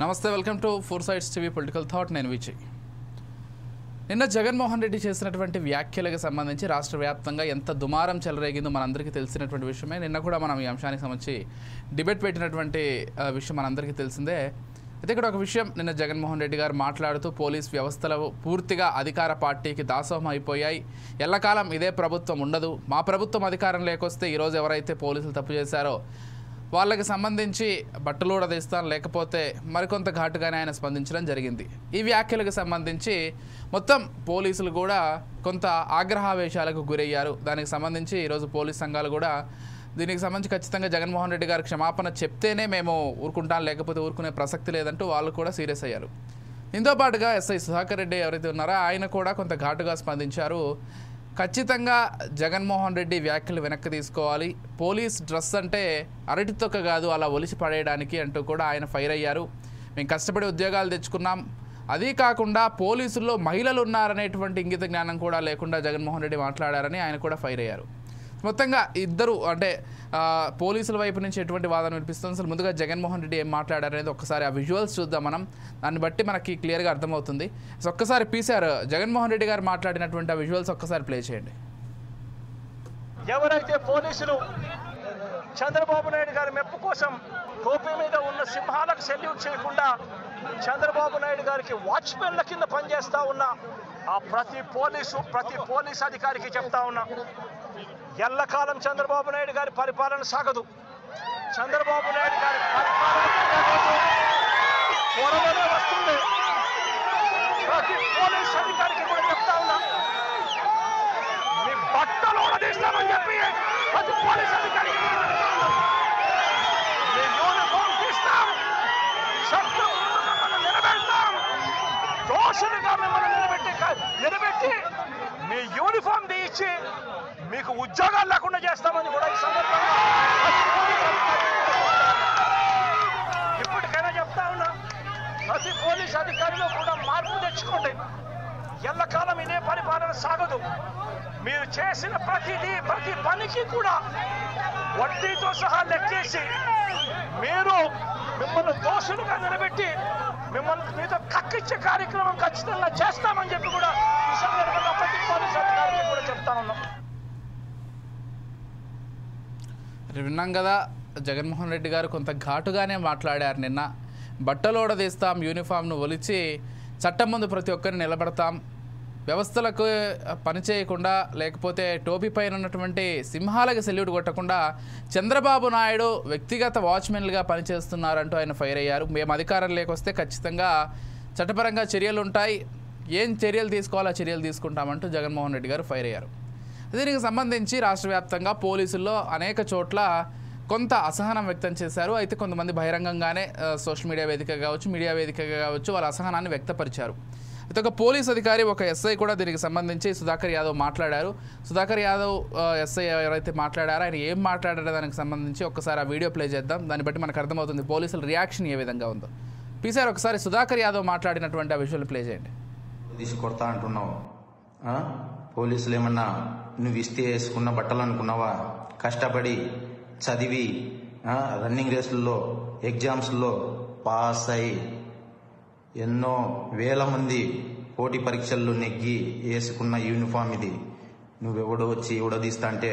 నమస్తే, welcome to four sides TV political thought. నేను విజయ్. నిన్న జగన్మోహన్ రెడ్డి చేసినటువంటి వ్యాఖ్యలకు సంబంధించి రాష్ట్ర వ్యాప్తంగా ఎంత దుమారం చెలరేగిందో మనందరికీ తెలిసినటువంటి విషయమే. నిన్న కూడా మనం ఈ అంశానికి సంబంధించి డిబేట్ పెట్టినటువంటి విషయం మనందరికీ తెలిసిందే. అయితే ఇక్కడ ఒక విషయం, నిన్న జగన్మోహన్ రెడ్డి గారు మాట్లాడుతూ పోలీస్ వ్యవస్థలు పూర్తిగా అధికార పార్టీకి దాసోహం అయిపోయాయి, ఎల్లకాలం ఇదే ప్రభుత్వం ఉండదు, మా ప్రభుత్వం అధికారం లేకొస్తే ఈరోజు ఎవరైతే పోలీసులు తప్పు చేశారో వాళ్ళకి సంబంధించి బట్టలూడదీస్తాను, లేకపోతే మరికొంత ఘాటుగానే ఆయన స్పందించడం జరిగింది. ఈ వ్యాఖ్యలకు సంబంధించి మొత్తం పోలీసులు కూడా కొంత ఆగ్రహావేశాలకు గురయ్యారు. దానికి సంబంధించి ఈరోజు పోలీస్ సంఘాలు కూడా దీనికి సంబంధించి ఖచ్చితంగా జగన్మోహన్ రెడ్డి గారు క్షమాపణ చెప్తేనే మేము ఊరుకుంటాం, లేకపోతే ఊరుకునే ప్రసక్తి లేదంటూ వాళ్ళు కూడా సీరియస్ అయ్యారు. దీంతో పాటుగా ఎస్ఐ సుధాకర్ రెడ్డి ఎవరైతే ఉన్నారో ఆయన కూడా కొంత ఘాటుగా స్పందించారు. ఖచ్చితంగా జగన్మోహన్ రెడ్డి వ్యాఖ్యలు వెనక్కి తీసుకోవాలి, పోలీస్ డ్రెస్ అంటే అరటి తొక్క కాదు అలా ఒలిచి పడేయడానికి అంటూ కూడా ఆయన ఫైర్ అయ్యారు. మేము కష్టపడి ఉద్యోగాలు తెచ్చుకున్నాం, అదీ కాకుండా పోలీసుల్లో మహిళలు ఉన్నారనేటువంటి ఇంగిత జ్ఞానం కూడా లేకుండా జగన్మోహన్ రెడ్డి మాట్లాడారని ఆయన కూడా ఫైర్ అయ్యారు. మొత్తంగా ఇద్దరు అంటే పోలీసుల వైపు నుంచి ఎటువంటి వాదన వినిపిస్తుంది, అసలు ముందుగా జగన్మోహన్ రెడ్డి ఏం మాట్లాడారనేది ఒక్కసారి ఆ విజువల్స్ చూద్దాం మనం. దాన్ని బట్టి మనకి క్లియర్గా అర్థమవుతుంది. సో ఒక్కసారి పీసార్ జగన్మోహన్ రెడ్డి గారు మాట్లాడినటువంటి ఆ విజువల్స్ ఒక్కసారి ప్లే చేయండి. ఎవరైతే పోలీసులు చంద్రబాబు నాయుడు గారి మెప్పు కోసం టోపీ మీద ఉన్న సింహాలకు సెల్యూట్ చేయకుండా చంద్రబాబు నాయుడు గారికి వాచ్మెన్ల కింద పనిచేస్తా ఉన్న ఆ ప్రతి పోలీస్ అధికారికి చెప్తా ఉన్నా, ఎల్లకాలం చంద్రబాబు నాయుడు గారి పరిపాలన సాగదు. చంద్రబాబు నాయుడు గారి పరిపాలన త్వరలోనే వస్తుంది. ప్రతి పోలీస్ అధికారికి కూడా చెప్తా ఉన్నా, మీ బట్టలు తీస్తామని చెప్పి ప్రతి పోలీస్ అధికారికి మీ యూనిఫామ్ తీస్తాం, చట్టం మిమ్మల్ని నిలబెడతాం, దోషులుగా మిమ్మల్ని నిలబెట్టి మీ యూనిఫామ్ తీయించి మీకు ఉద్యోగాలు లేకుండా చేస్తామని కూడా ఈ సందర్భంగా ఇప్పటికైనా చెప్తా ఉన్నా, ప్రతి పోలీస్ అధికారిలో కూడా మార్పు తెచ్చుకోండి. ఎల్లకాలం ఇదే పరిపాలన సాగదు. మీరు చేసిన ప్రతి పనికి కూడా వడ్డీతో సహా లెక్కేసి మిమ్మల్ని దోషులుగా నిలబెట్టి మీతో కక్కిచ్చే కార్యక్రమం ఖచ్చితంగా చేస్తామని చెప్పి కూడా ఈ సందర్భంగా ప్రతి పోలీస్ అధికారికి కూడా చెప్తా ఉన్నాం. విన్నాం కదా, జగన్మోహన్ రెడ్డి గారు కొంత ఘాటుగానే మాట్లాడారు. నిన్న బట్టలోడదీస్తాం, యూనిఫామ్ను ఒలిచి చట్టం ముందు ప్రతి ఒక్కరిని నిలబడతాం, వ్యవస్థలకు పనిచేయకుండా లేకపోతే టోపీ పైన ఉన్నటువంటి సింహాలకు సెల్యూట్ కొట్టకుండా చంద్రబాబు నాయుడు వ్యక్తిగత వాచ్మెన్లుగా పనిచేస్తున్నారంటూ ఆయన ఫైర్ అయ్యారు. మేము అధికారం లేకొస్తే ఖచ్చితంగా చట్టపరంగా చర్యలు ఉంటాయి, ఏం చర్యలు తీసుకోవాలో చర్యలు తీసుకుంటామంటూ జగన్మోహన్ రెడ్డి గారు ఫైర్ అయ్యారు. దీనికి సంబంధించి రాష్ట్ర వ్యాప్తంగా పోలీసుల్లో అనేక చోట్ల కొంత అసహనం వ్యక్తం చేశారు. అయితే కొంతమంది బహిరంగంగానే సోషల్ మీడియా వేదికగా కావచ్చు, మీడియా వేదికగా కావచ్చు, వాళ్ళ అసహనాన్ని వ్యక్తపరిచారు. అయితే ఒక పోలీస్ అధికారి, ఒక ఎస్ఐ కూడా దీనికి సంబంధించి సుధాకర్ యాదవ్ మాట్లాడారు. సుధాకర్ యాదవ్ ఎస్ఐ ఎవరైతే మాట్లాడారో ఆయన ఏం మాట్లాడారో దానికి సంబంధించి ఒక్కసారి ఆ వీడియో ప్లే చేద్దాం. దాన్ని బట్టి మనకు అర్థమవుతుంది పోలీసుల రియాక్షన్ ఏ విధంగా ఉందో. పీసార్ ఒకసారి సుధాకర్ యాదవ్ మాట్లాడినటువంటి ఆ విజువల్ ప్లే చేయండి. తీసుకొడతా అంటున్నావు, పోలీసులు ఏమన్నా నువ్వు ఇస్తే వేసుకున్న బట్టలు అనుకున్నావా? కష్టపడి చదివి రన్నింగ్ రేసుల్లో ఎగ్జామ్స్లో పాస్ అయి ఎన్నో వేల మంది పోటీ పరీక్షల్లో నెగ్గి వేసుకున్న యూనిఫామ్ ఇది. నువ్వెవడో వచ్చి ఉడదీస్తా అంటే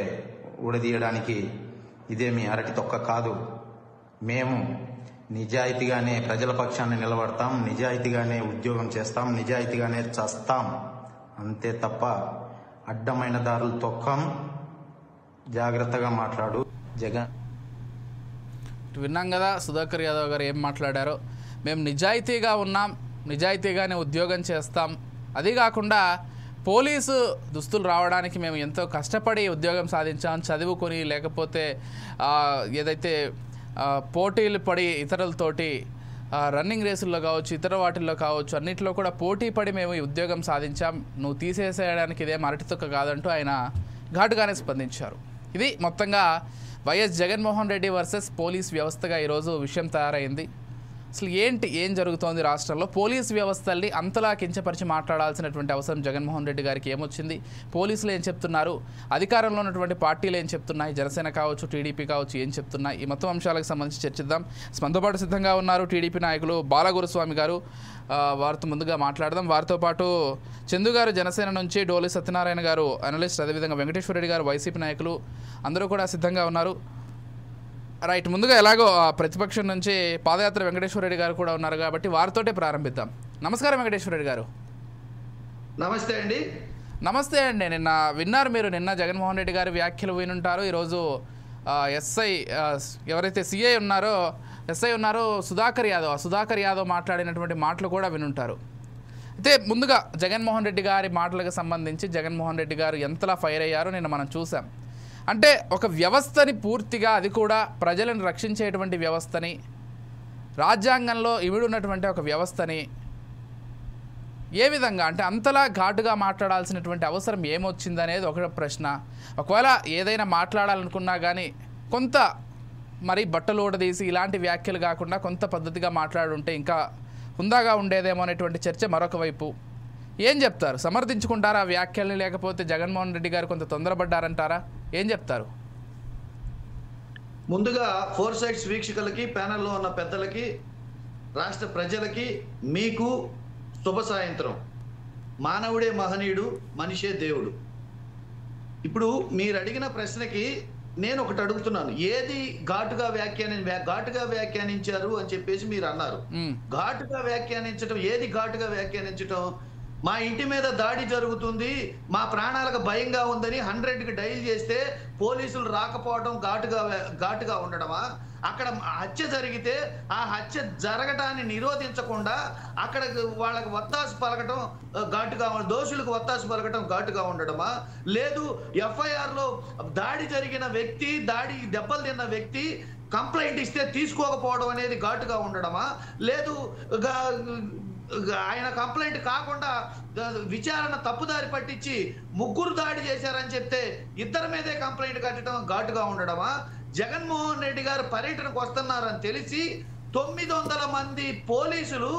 ఉడదీయడానికి ఇదేమి అరటి తొక్క కాదు. మేము నిజాయితీగానే ప్రజల పక్షాన్ని నిలబడతాం, నిజాయితీగానే ఉద్యోగం చేస్తాం, నిజాయితీగానే చస్తాం, అంతే తప్ప అడ్డమైన దారులు తొక్కం. జాగ్రత్తగా మాట్లాడు జగన్. విన్నాం కదా సుధాకర్ యాదవ్ గారు ఏం మాట్లాడారో. మేము నిజాయితీగా ఉన్నాం, నిజాయితీగానే ఉద్యోగం చేస్తాం, అదీ కాకుండా పోలీసు దుస్తులు రావడానికి మేము ఎంతో కష్టపడి ఉద్యోగం సాధించాం, చదువుకొని లేకపోతే ఏదైతే పోటీలు పడి ఇతరులతోటి రన్నింగ్ రేసుల్లో కావచ్చు, ఇతర వాటిల్లో కావచ్చు, అన్నింటిలో కూడా పోటీ పడి మేము ఈ ఉద్యోగం సాధించాం, నువ్వు తీసేసేయడానికి ఇదేం అరటితొక్క కాదంటూ ఆయన ఘాటుగానే స్పందించారు. ఇది మొత్తంగా YS Jaganmohan Reddy versus police వ్యవస్థగా ఈరోజు విషయం తయారైంది. అసలు ఏం జరుగుతోంది రాష్ట్రంలో? పోలీస్ వ్యవస్థల్ని అంతలా కించపరిచి మాట్లాడాల్సినటువంటి అవసరం జగన్మోహన్ రెడ్డి గారికి ఏమొచ్చింది? పోలీసులు ఏం చెప్తున్నారు? అధికారంలో ఉన్నటువంటి పార్టీలు ఏం చెప్తున్నాయి? జనసేన కావచ్చు, టీడీపీ కావచ్చు ఏం చెప్తున్నాయి? ఈ మొత్తం అంశాలకు సంబంధించి చర్చిద్దాం. మనతో పాటు సిద్ధంగా ఉన్నారు టీడీపీ నాయకులు బాలగురుస్వామి గారు. వారితో ముందుగా మాట్లాడదాం. వారితో పాటు చందు గారు జనసేన నుంచి, డోలి సత్యనారాయణ గారు అనలిస్ట్, అదేవిధంగా వెంకటేశ్వర రెడ్డి గారు వైసీపీ నాయకులు అందరూ కూడా సిద్ధంగా ఉన్నారు. రైట్, ముందుగా ఎలాగో ప్రతిపక్షం నుంచి పాదయాత్ర వెంకటేశ్వర రెడ్డి గారు కూడా ఉన్నారు కాబట్టి వారితోటే ప్రారంభిద్దాం. నమస్కారం వెంకటేశ్వర రెడ్డి గారు. నమస్తే అండి. నమస్తే అండి. నిన్న విన్నారు మీరు, నిన్న జగన్మోహన్ రెడ్డి గారి వ్యాఖ్యలు వినుంటారు. ఈరోజు ఎస్ఐ ఎవరైతే సిఐ ఉన్నారో ఎస్ఐ ఉన్నారో సుధాకర్ యాదవ్ మాట్లాడినటువంటి మాటలు కూడా వినుంటారు. అయితే ముందుగా జగన్మోహన్ రెడ్డి గారి మాటలకు సంబంధించి జగన్మోహన్ రెడ్డి గారు ఎంతలా ఫైర్ అయ్యారో నిన్న మనం చూసాం. అంటే ఒక వ్యవస్థని పూర్తిగా, అది కూడా ప్రజలను రక్షించేటువంటి వ్యవస్థని, రాజ్యాంగంలో ఇమిడున్నటువంటి ఒక వ్యవస్థని ఏ విధంగా అంటే అంతలా ఘాటుగా మాట్లాడాల్సినటువంటి అవసరం ఏమొచ్చిందనేది ఒక ప్రశ్న. ఒకవేళ ఏదైనా మాట్లాడాలనుకున్నా కానీ కొంత మరి బట్టలోడదీసి ఇలాంటి వ్యాఖ్యలు కాకుండా కొంత పద్ధతిగా మాట్లాడుంటే ఇంకా హుందాగా ఉండేదేమో అనేటువంటి చర్చ మరొక వైపు. ఏం చెప్తారు? సమర్థించుకుంటారా ఆ వ్యాఖ్యల్ని, లేకపోతే జగన్మోహన్ రెడ్డి గారు కొంత తొందరపడ్డారంటారా? ఏం చెప్తారు? ముందుగా ఫోర్ సైడ్స్ వీక్షకులకి, ప్యానెల్లో ఉన్న పెద్దలకి, రాష్ట్ర ప్రజలకి, మీకు శుభ సాయంత్రం. మానవుడే మహనీయుడు, మనిషే దేవుడు. ఇప్పుడు మీరు అడిగిన ప్రశ్నకి నేను ఒకటి అడుగుతున్నాను. ఏది ఘాటుగా వ్యాఖ్యానించారు అని చెప్పేసి మీరు అన్నారు. ఘాటుగా వ్యాఖ్యానించడం, ఏది ఘాటుగా వ్యాఖ్యానించడం? మా ఇంటి మీద దాడి జరుగుతుంది, మా ప్రాణాలకు భయంగా ఉందని 100కి డైల్ చేస్తే పోలీసులు రాకపోవడం ఘాటుగా ఉండడమా? అక్కడ హత్య జరిగితే ఆ హత్య జరగటాన్ని నిరోధించకుండా అక్కడ వాళ్ళకి వత్తాసు పలకటం ఘాటుగా, దోషులకు వత్తాసు పలకటం ఘాటుగా ఉండడమా? లేదు ఎఫ్ఐఆర్లో దాడి జరిగిన వ్యక్తి, దెబ్బలు తిన్న వ్యక్తి కంప్లైంట్ ఇస్తే తీసుకోకపోవడం అనేది ఘాటుగా ఉండడమా? లేదు ఆయన కంప్లైంట్ కాకుండా విచారణ తప్పుదారి పట్టించి 3 దాడి చేశారని చెప్తే 2 మీదే కంప్లైంట్ కట్టడం ఘాటుగా ఉండడమా? జగన్మోహన్ రెడ్డి గారు పర్యటనకు వస్తున్నారని తెలిసి 900 మంది పోలీసులు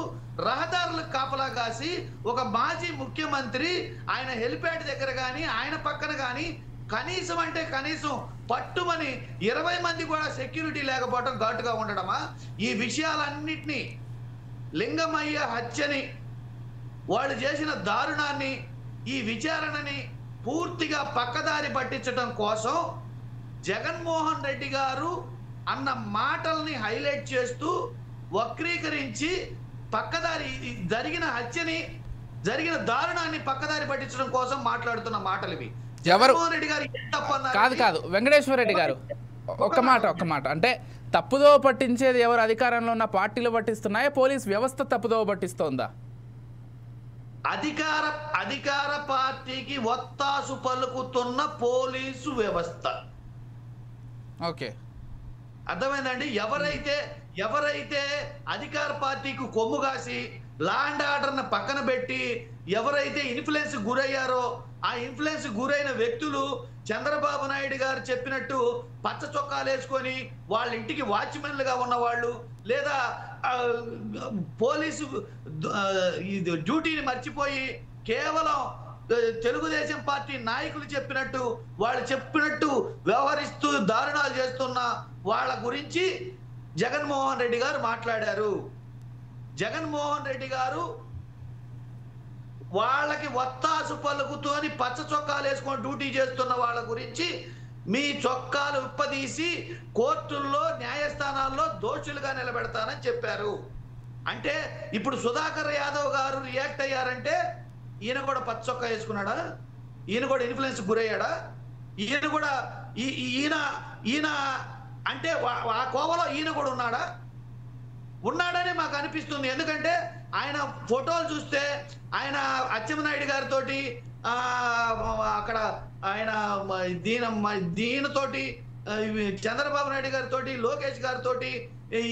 రహదారులకు కాపలా కాసి, ఒక మాజీ ముఖ్యమంత్రి ఆయన హెలిప్యాడ్ దగ్గర కానీ ఆయన పక్కన కానీ కనీసం పట్టుమని 20 మంది కూడా సెక్యూరిటీ లేకపోవడం ఘాటుగా ఉండడమా? ఈ విషయాలన్నిటినీ, లింగమయ్య హత్యని, వాళ్ళు చేసిన దారుణాన్ని, ఈ విచారణని పూర్తిగా పక్కదారి పట్టించడం కోసం జగన్మోహన్ రెడ్డి గారు అన్న మాటల్ని హైలైట్ చేస్తూ వక్రీకరించి జరిగిన హత్యని, జరిగిన దారుణాన్ని పక్కదారి పట్టించడం కోసం మాట్లాడుతున్న మాటలు ఇవి. జగన్మోహన్ రెడ్డి గారు కాదు వెంకటేశ్వర రెడ్డి గారు, ఒక్క మాట అంటే తప్పుదో పట్టించేది ఎవరు? అధికారంలో ఉన్న పార్టీలు పట్టిస్తున్నాయా? పోలీస్ వ్యవస్థ తప్పుదో పట్టిస్తోందా? అధికార పార్టీకి ఒత్తాసు పలుకుతున్న పోలీసు వ్యవస్థ. ఓకే, అర్థమైందండి? ఎవరైతే అధికార పార్టీకి కొమ్ము కాసి లా అండ్ ఆర్డర్ని పక్కన పెట్టి ఎవరైతే ఇన్ఫ్లుయెన్స్ గురయ్యారో, ఆ ఇన్ఫ్లుయెన్స్ గురైన వ్యక్తులు చంద్రబాబు నాయుడు గారు చెప్పినట్టు పచ్చ చొక్కాలు వేసుకొని వాళ్ళ ఇంటికి వాచ్మెన్లుగా ఉన్నవాళ్ళు, లేదా పోలీసు డ్యూటీని మర్చిపోయి కేవలం తెలుగుదేశం పార్టీ నాయకులు చెప్పినట్టు వ్యవహరిస్తూ దారుణాలు చేస్తున్న వాళ్ళ గురించి జగన్మోహన్ రెడ్డి గారు మాట్లాడారు. జగన్మోహన్ రెడ్డి గారు వాళ్ళకి వత్తాసు పలుకుతూని పచ్చ చొక్కాలు వేసుకొని డ్యూటీ చేస్తున్న వాళ్ళ గురించి మీ చొక్కాలు ఉప్పదీసి కోర్టుల్లో, న్యాయస్థానాల్లో దోషులుగా నిలబెడతానని చెప్పారు. అంటే ఇప్పుడు సుధాకర్ యాదవ్ గారు రియాక్ట్ అయ్యారంటే ఈయన కూడా పచ్చ చొక్కా వేసుకున్నాడా? ఈయన కూడా ఇన్ఫ్లుయెన్స్ గురయ్యాడా? ఈయన అంటే ఆ కోవలో ఈయన కూడా ఉన్నాడని మాకు అనిపిస్తుంది. ఎందుకంటే ఆయన ఫోటోలు చూస్తే ఆయన అచ్చెన్నాయుడు గారితో, అక్కడ ఆయన దీనితోటి, చంద్రబాబు నాయుడు గారితో, లోకేష్ గారితో,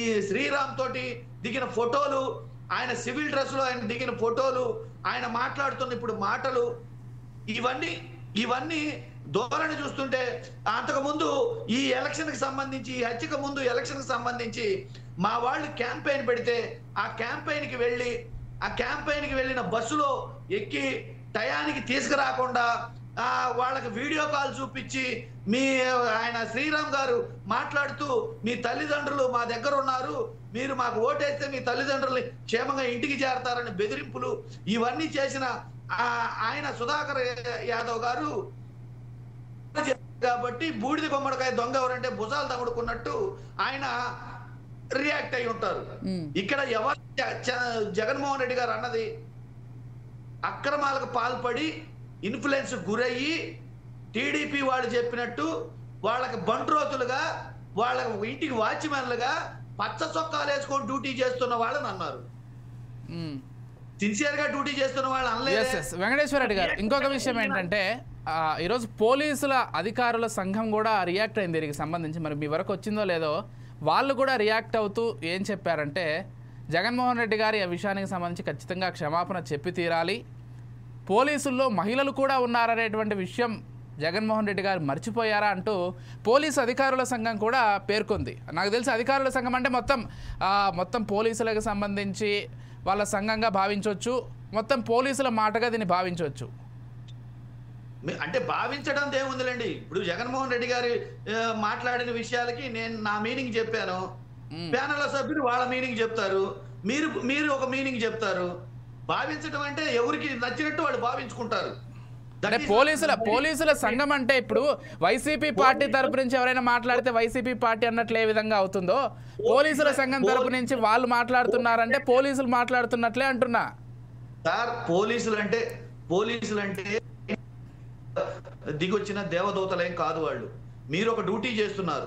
ఈ శ్రీరామ్ తోటి దిగిన ఫోటోలు, ఆయన సివిల్ డ్రెస్ లో ఆయన దిగిన ఫోటోలు, ఆయన మాట్లాడుతున్న ఇప్పుడు మాటలు, ఇవన్నీ ధోరణి చూస్తుంటే అంతకుముందు ఈ ఎలక్షన్ కి సంబంధించి, ఈ హత్యకు ముందు ఎలక్షన్ కి సంబంధించి మా వాళ్ళు క్యాంపెయిన్ పెడితే ఆ క్యాంపెయిన్కి వెళ్ళిన బస్సులో ఎక్కి టయానికి తీసుకురాకుండా వాళ్ళకి వీడియో కాల్ చూపించి ఆయన శ్రీరామ్ గారు మాట్లాడుతూ మీ తల్లిదండ్రులు మా దగ్గర ఉన్నారు, మీరు మాకు ఓటేస్తే మీ తల్లిదండ్రుల్ని క్షేమంగా ఇంటికి చేరతారని బెదిరింపులు ఇవన్నీ చేసిన ఆయన సుధాకర్ యాదవ్ గారు కాబట్టి బూడిద గుమ్మడికాయ దొంగ ఎవరంటే భుజాలు తగుడుకున్నట్టు ఆయన రియాక్ట్ అయి ఉంటారు. ఇక్కడ ఎవరు జగన్మోహన్ రెడ్డి గారు అన్నది అక్రమాలకు పాల్పడి ఇన్ఫ్లుయెన్స్ గురయ్యి టీడీపీ వాళ్ళు చెప్పినట్టు వాళ్ళకి బంట్రోతులుగా వాళ్ళ ఇంటికి వాచ్మెన్లుగా పచ్చ చొక్కాలు వేసుకొని డ్యూటీ చేస్తున్న వాళ్ళని అన్నారు. సిన్సియర్ గా డ్యూటీ చేస్తున్న వాళ్ళు అనలేదు. వెంకటేశ్వర రెడ్డి గారు, ఇంకొక విషయం ఏంటంటే ఈరోజు పోలీసుల అధికారుల సంఘం కూడా రియాక్ట్ అయింది దీనికి సంబంధించి. మరి మీ వరకు వచ్చిందో లేదో, వాళ్ళు కూడా రియాక్ట్ అవుతూ ఏం చెప్పారంటే జగన్మోహన్ రెడ్డి గారి ఆ విషయానికి సంబంధించి ఖచ్చితంగా క్షమాపణ చెప్పి తీరాలి, పోలీసుల్లో మహిళలు కూడా ఉన్నారనేటువంటి విషయం జగన్మోహన్ రెడ్డి గారు మర్చిపోయారా అంటూ పోలీసు అధికారుల సంఘం కూడా పేర్కొంది. నాకు తెలిసి అధికారుల సంఘం అంటే మొత్తం పోలీసులకు సంబంధించి వాళ్ళ సంఘంగా భావించవచ్చు, మొత్తం పోలీసుల మాటగా దీన్ని భావించవచ్చు. అంటే భావించడం ఏముందిలేండి. ఇప్పుడు జగన్మోహన్ రెడ్డి గారి మాట్లాడిన విషయాలకి నేను నా మీనింగ్ చెప్పాను, ప్యానెల్ సభ్యులు వాళ్ళ మీనింగ్ చెప్తారు, మీరు ఒక మీనింగ్ చెప్తారు. భావించడం అంటే ఎవరికి నచ్చినట్టు వాళ్ళు భావించుకుంటారు. అంటే పోలీసుల సంఘం అంటే ఇప్పుడు వైసీపీ పార్టీ తరపు నుంచి ఎవరైనా మాట్లాడితే వైసీపీ పార్టీ అన్నట్లు ఏ విధంగా అవుతుందో, పోలీసుల సంఘం తరపు నుంచి వాళ్ళు మాట్లాడుతున్నారంటే పోలీసులు మాట్లాడుతున్నట్లే అంటున్నా సార్. పోలీసులు అంటే దిగొచ్చిన దేవదూతలేం కాదు వాళ్ళు. మీరు ఒక డ్యూటీ చేస్తున్నారు,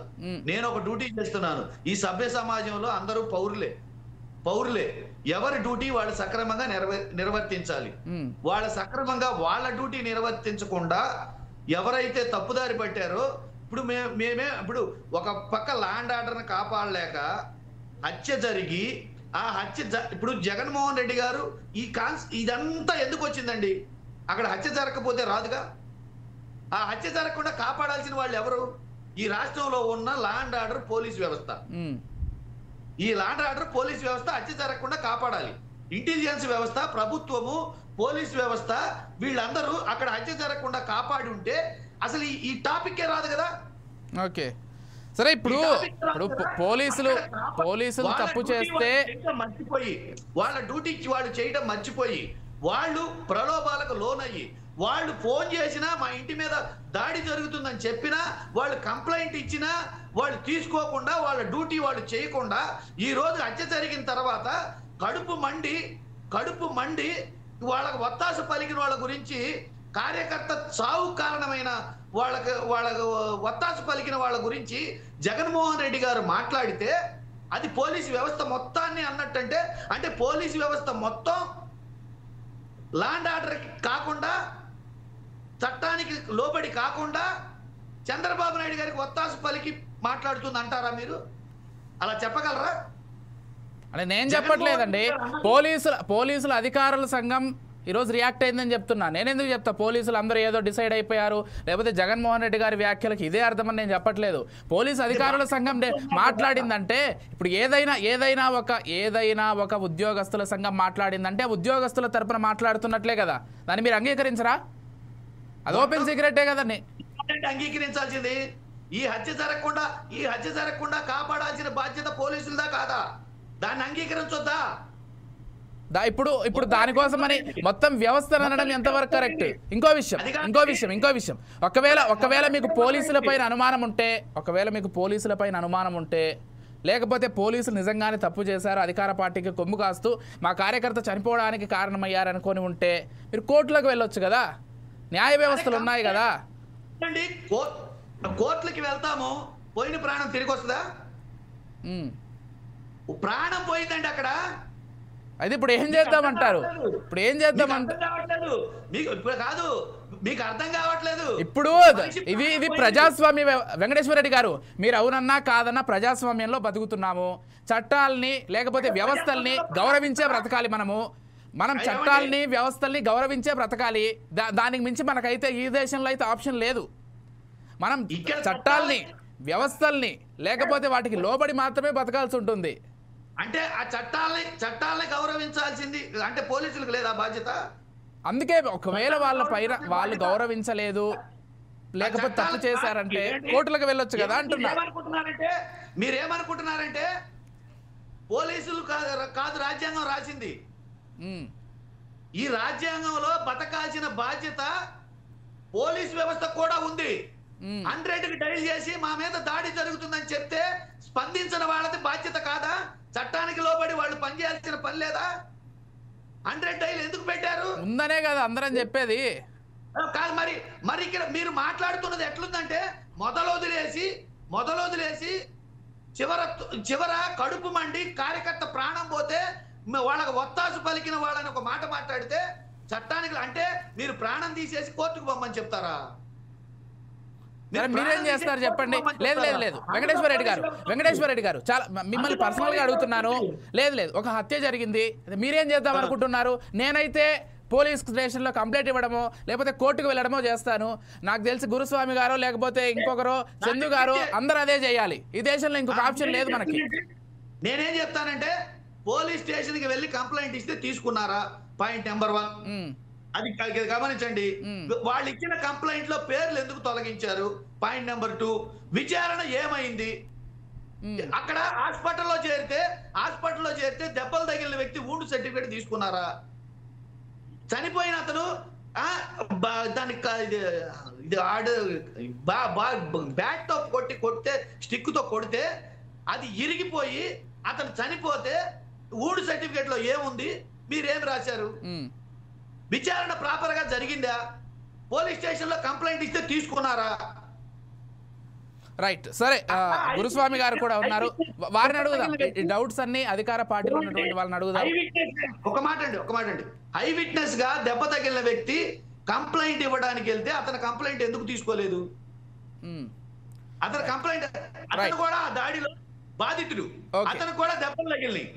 నేను ఒక డ్యూటీ చేస్తున్నాను. ఈ సభ్య సమాజంలో అందరూ పౌరులే. ఎవరి డ్యూటీ వాళ్ళు సక్రమంగా నిర్వర్తించాలి. వాళ్ళ సక్రమంగా వాళ్ళ డ్యూటీ నిర్వర్తించకుండా ఎవరైతే తప్పుదారి పట్టారో, ఇప్పుడు ఒక పక్క ల్యాండ్ ఆర్డర్ని కాపాడలేక హత్య జరిగి ఇప్పుడు జగన్మోహన్ రెడ్డి గారు ఇదంతా ఎందుకు వచ్చిందండి? అక్కడ హత్య జరగకపోతే రాదుగా. ఆ హత్య జరగకుండా కాపాడాల్సిన వాళ్ళు ఎవరు? ఈ రాష్ట్రంలో ఉన్న ల్యాండ్ ఆర్డర్ పోలీస్ వ్యవస్థ. ఈ ల్యాండ్ ఆర్డర్ పోలీస్ వ్యవస్థ హత్య జరగకుండా కాపాడాలి. ఇంటెలిజెన్స్ వ్యవస్థ, ప్రభుత్వము, పోలీస్ వ్యవస్థ వీళ్ళందరూ అక్కడ హత్య జరగకుండా కాపాడి ఉంటే అసలు ఈ టాపిక్కే రాదు కదా. ఓకే సరే, ఇప్పుడు పోలీసులు తప్పు చేస్తే మర్చిపోయి వాళ్ళ డ్యూటీకి వాళ్ళు చేయడం మర్చిపోయి వాళ్ళు ప్రలోభాలకు లోనయ్యి వాళ్ళు ఫోన్ చేసినా మా ఇంటి మీద దాడి జరుగుతుందని చెప్పినా వాళ్ళు కంప్లైంట్ ఇచ్చినా వాళ్ళు తీసుకోకుండా వాళ్ళ డ్యూటీ వాళ్ళు చేయకుండా ఈ రోజు హత్య జరిగిన తర్వాత కడుపు మండి వాళ్ళకు వత్తాసు పలికిన వాళ్ళ గురించి, కార్యకర్త చావు కారణమైన వాళ్ళకు వత్తాసు పలికిన వాళ్ళ గురించి జగన్మోహన్ రెడ్డి గారు మాట్లాడితే అది పోలీసు వ్యవస్థ మొత్తాన్ని అన్నట్టంటే, అంటే పోలీసు వ్యవస్థ మొత్తం ల్యాండ్ ఆర్డర్ కాకుండా, చట్టానికి లోబడి కాకుండా చంద్రబాబు నాయుడు గారికి ఒత్తాసు పలికి మాట్లాడుతుంది అంటారా? మీరు అలా చెప్పగలరా? అంటే నేను చెప్పట్లేదండి. పోలీసుల అధికారుల సంఘం ఈరోజు రియాక్ట్ అయిందని చెప్తున్నా. నేనెందుకు చెప్తా పోలీసులు అందరూ ఏదో డిసైడ్ అయిపోయారు, లేకపోతే జగన్మోహన్ రెడ్డి గారి వ్యాఖ్యలకు ఇదే అర్థమని నేను చెప్పట్లేదు. పోలీసు అధికారుల సంఘం మాట్లాడిందంటే, ఇప్పుడు ఏదైనా ఒక ఉద్యోగస్తుల సంఘం మాట్లాడిందంటే ఉద్యోగస్తుల తరపున మాట్లాడుతున్నట్లే కదా. దాన్ని మీరు అంగీకరించరా? అది ఓపెన్ సీక్రెటే కదండి. అంగీకరించాల్సింది ఈ హత్య జరగకుండా కాపాడాల్సిన బాధ్యత పోలీసులదా కాదా? దాన్ని అంగీకరించొద్దా? ఇప్పుడు దానికోసమని మొత్తం వ్యవస్థ అనడం ఎంతవరకు కరెక్ట్? ఇంకో విషయం ఒకవేళ మీకు పోలీసులపైన అనుమానం ఉంటే లేకపోతే పోలీసులు నిజంగానే తప్పు చేశారు, అధికార పార్టీకి కొమ్ము కాస్తూ మా కార్యకర్త చనిపోవడానికి కారణమయ్యారనుకొని ఉంటే మీరు కోర్టులకు వెళ్ళొచ్చు కదా. న్యాయ వ్యవస్థలు ఉన్నాయి కదా. కోర్టులకి వెళ్తాము, పోయిన ప్రాణం తిరిగి వస్తుందా? ప్రాణం పోయిందండి అక్కడ. అది ఇప్పుడు ఏం చేద్దామంటారు? మీకు అర్థం కావట్లేదు. ఇప్పుడు ఇది ప్రజాస్వామ్య వెంకటేశ్వర రెడ్డి గారు, మీరు అవునన్నా కాదన్నా ప్రజాస్వామ్యంలో బతుకుతున్నాము. చట్టాలని లేకపోతే వ్యవస్థల్ని గౌరవించే బ్రతకాలి. మనం చట్టాలని వ్యవస్థల్ని గౌరవించే బ్రతకాలి. దానికి మించి మనకైతే ఈ దేశంలో అయితే ఆప్షన్ లేదు. మనం చట్టాలని వ్యవస్థల్ని లేకపోతే వాటికి లోబడి మాత్రమే బతకాల్సి ఉంటుంది. అంటే ఆ చట్టాలని గౌరవించాల్సింది అంటే పోలీసులకు లేదా బాధ్యత? అందుకే ఒకవేళ వాళ్ళ పైన వాళ్ళు గౌరవించలేదు లేకపోతే తప్పు చేశారంటే కోర్టులకు వెళ్ళొచ్చు కదా అంటున్నా. మీరేమనుకుంటున్నారంటే పోలీసులు కాదు రాజ్యాంగం రాసింది. ఈ రాజ్యాంగంలో బతకాల్సిన బాధ్యత పోలీస్ వ్యవస్థ కూడా ఉంది. 100కి డైల్ చేసి మా మీద దాడి జరుగుతుందని చెప్తే స్పందించిన వాళ్ళది బాధ్యత కాదా? చట్టానికి లోబడి వాళ్ళు పనిచేయాల్సిన పని లేదా? 100 డైల్ ఎందుకు పెట్టారు? ఉందనే కదా అందరం చెప్పేది. కాదు మరి ఇక్కడ మీరు మాట్లాడుతున్నది ఎట్లుందంటే మొదలొదిలేసి చివర కడుపు మండి కార్యకర్త ప్రాణం పోతే వాళ్ళకి ఒత్తాసు పలికిన వాళ్ళని ఒక మాట మాట్లాడితే చట్టానికి అంటే మీరు ప్రాణం తీసేసి కోర్టుకు పొమ్మని చెప్తారా? మీరేం చేస్తారు చెప్పండి. లేదు లేదు లేదు వెంకటేశ్వర రెడ్డి గారు చాలా మిమ్మల్ని పర్సనల్ గా అడుగుతున్నాను. లేదు ఒక హత్య జరిగింది, మీరేం చేద్దాం అనుకుంటున్నారు? నేనైతే పోలీస్ స్టేషన్ లో కంప్లైంట్ ఇవ్వడమో లేకపోతే కోర్టుకు వెళ్ళడమో చేస్తాను. నాకు తెలిసి గురుస్వామి గారో లేకపోతే ఇంకొకరు చందు గారు అందరూ అదే చేయాలి. ఈ దేశంలో ఇంకొక ఆప్షన్ లేదు మనకి. నేనేం చెప్తానంటే పోలీస్ స్టేషన్ కి వెళ్ళి కంప్లైంట్ ఇస్తే తీసుకున్నారా? పాయింట్ నెంబర్ 1 అది గమనించండి. వాళ్ళు ఇచ్చిన కంప్లైంట్ లో పేర్లు ఎందుకు తొలగించారు? పాయింట్ నెంబర్ 2 విచారణ ఏమైంది? అక్కడ హాస్పిటల్లో చేరితే దెబ్బలు తగిలిన వ్యక్తి వూండ్ సర్టిఫికేట్ తీసుకున్నారా? చనిపోయిన అతను దానికి బ్యాట్ తో కొడితే స్టిక్ తో కొడితే అది ఇరిగిపోయి అతను చనిపోతే వూండ్ సర్టిఫికేట్ లో ఏముంది? మీరేం రాశారు? విచారణ ప్రాపర్ గా జరిగిందా? పోలీస్ స్టేషన్ లో కంప్లైంట్ ఇస్తే తీసుకున్నారా? రైట్. సరే, గురుస్వామి గారు కూడా ఉన్నారు, వారిని అడుగుదాం. డౌట్స్ అన్ని అధికార పార్టీలో ఉన్నటువంటి వాళ్ళని అడుగుదాం. ఒక మాట అండి ఐ విట్నెస్ గా దెబ్బ తగిలిన వ్యక్తి కంప్లైంట్ ఇవ్వడానికి వెళ్తే అతను కంప్లైంట్ ఎందుకు తీసుకోలేదు? అతను కంప్లైంట్ అతను కూడా దాడిలో బాధితుడు, అతను కూడా దెబ్బలు తగిలినాయి.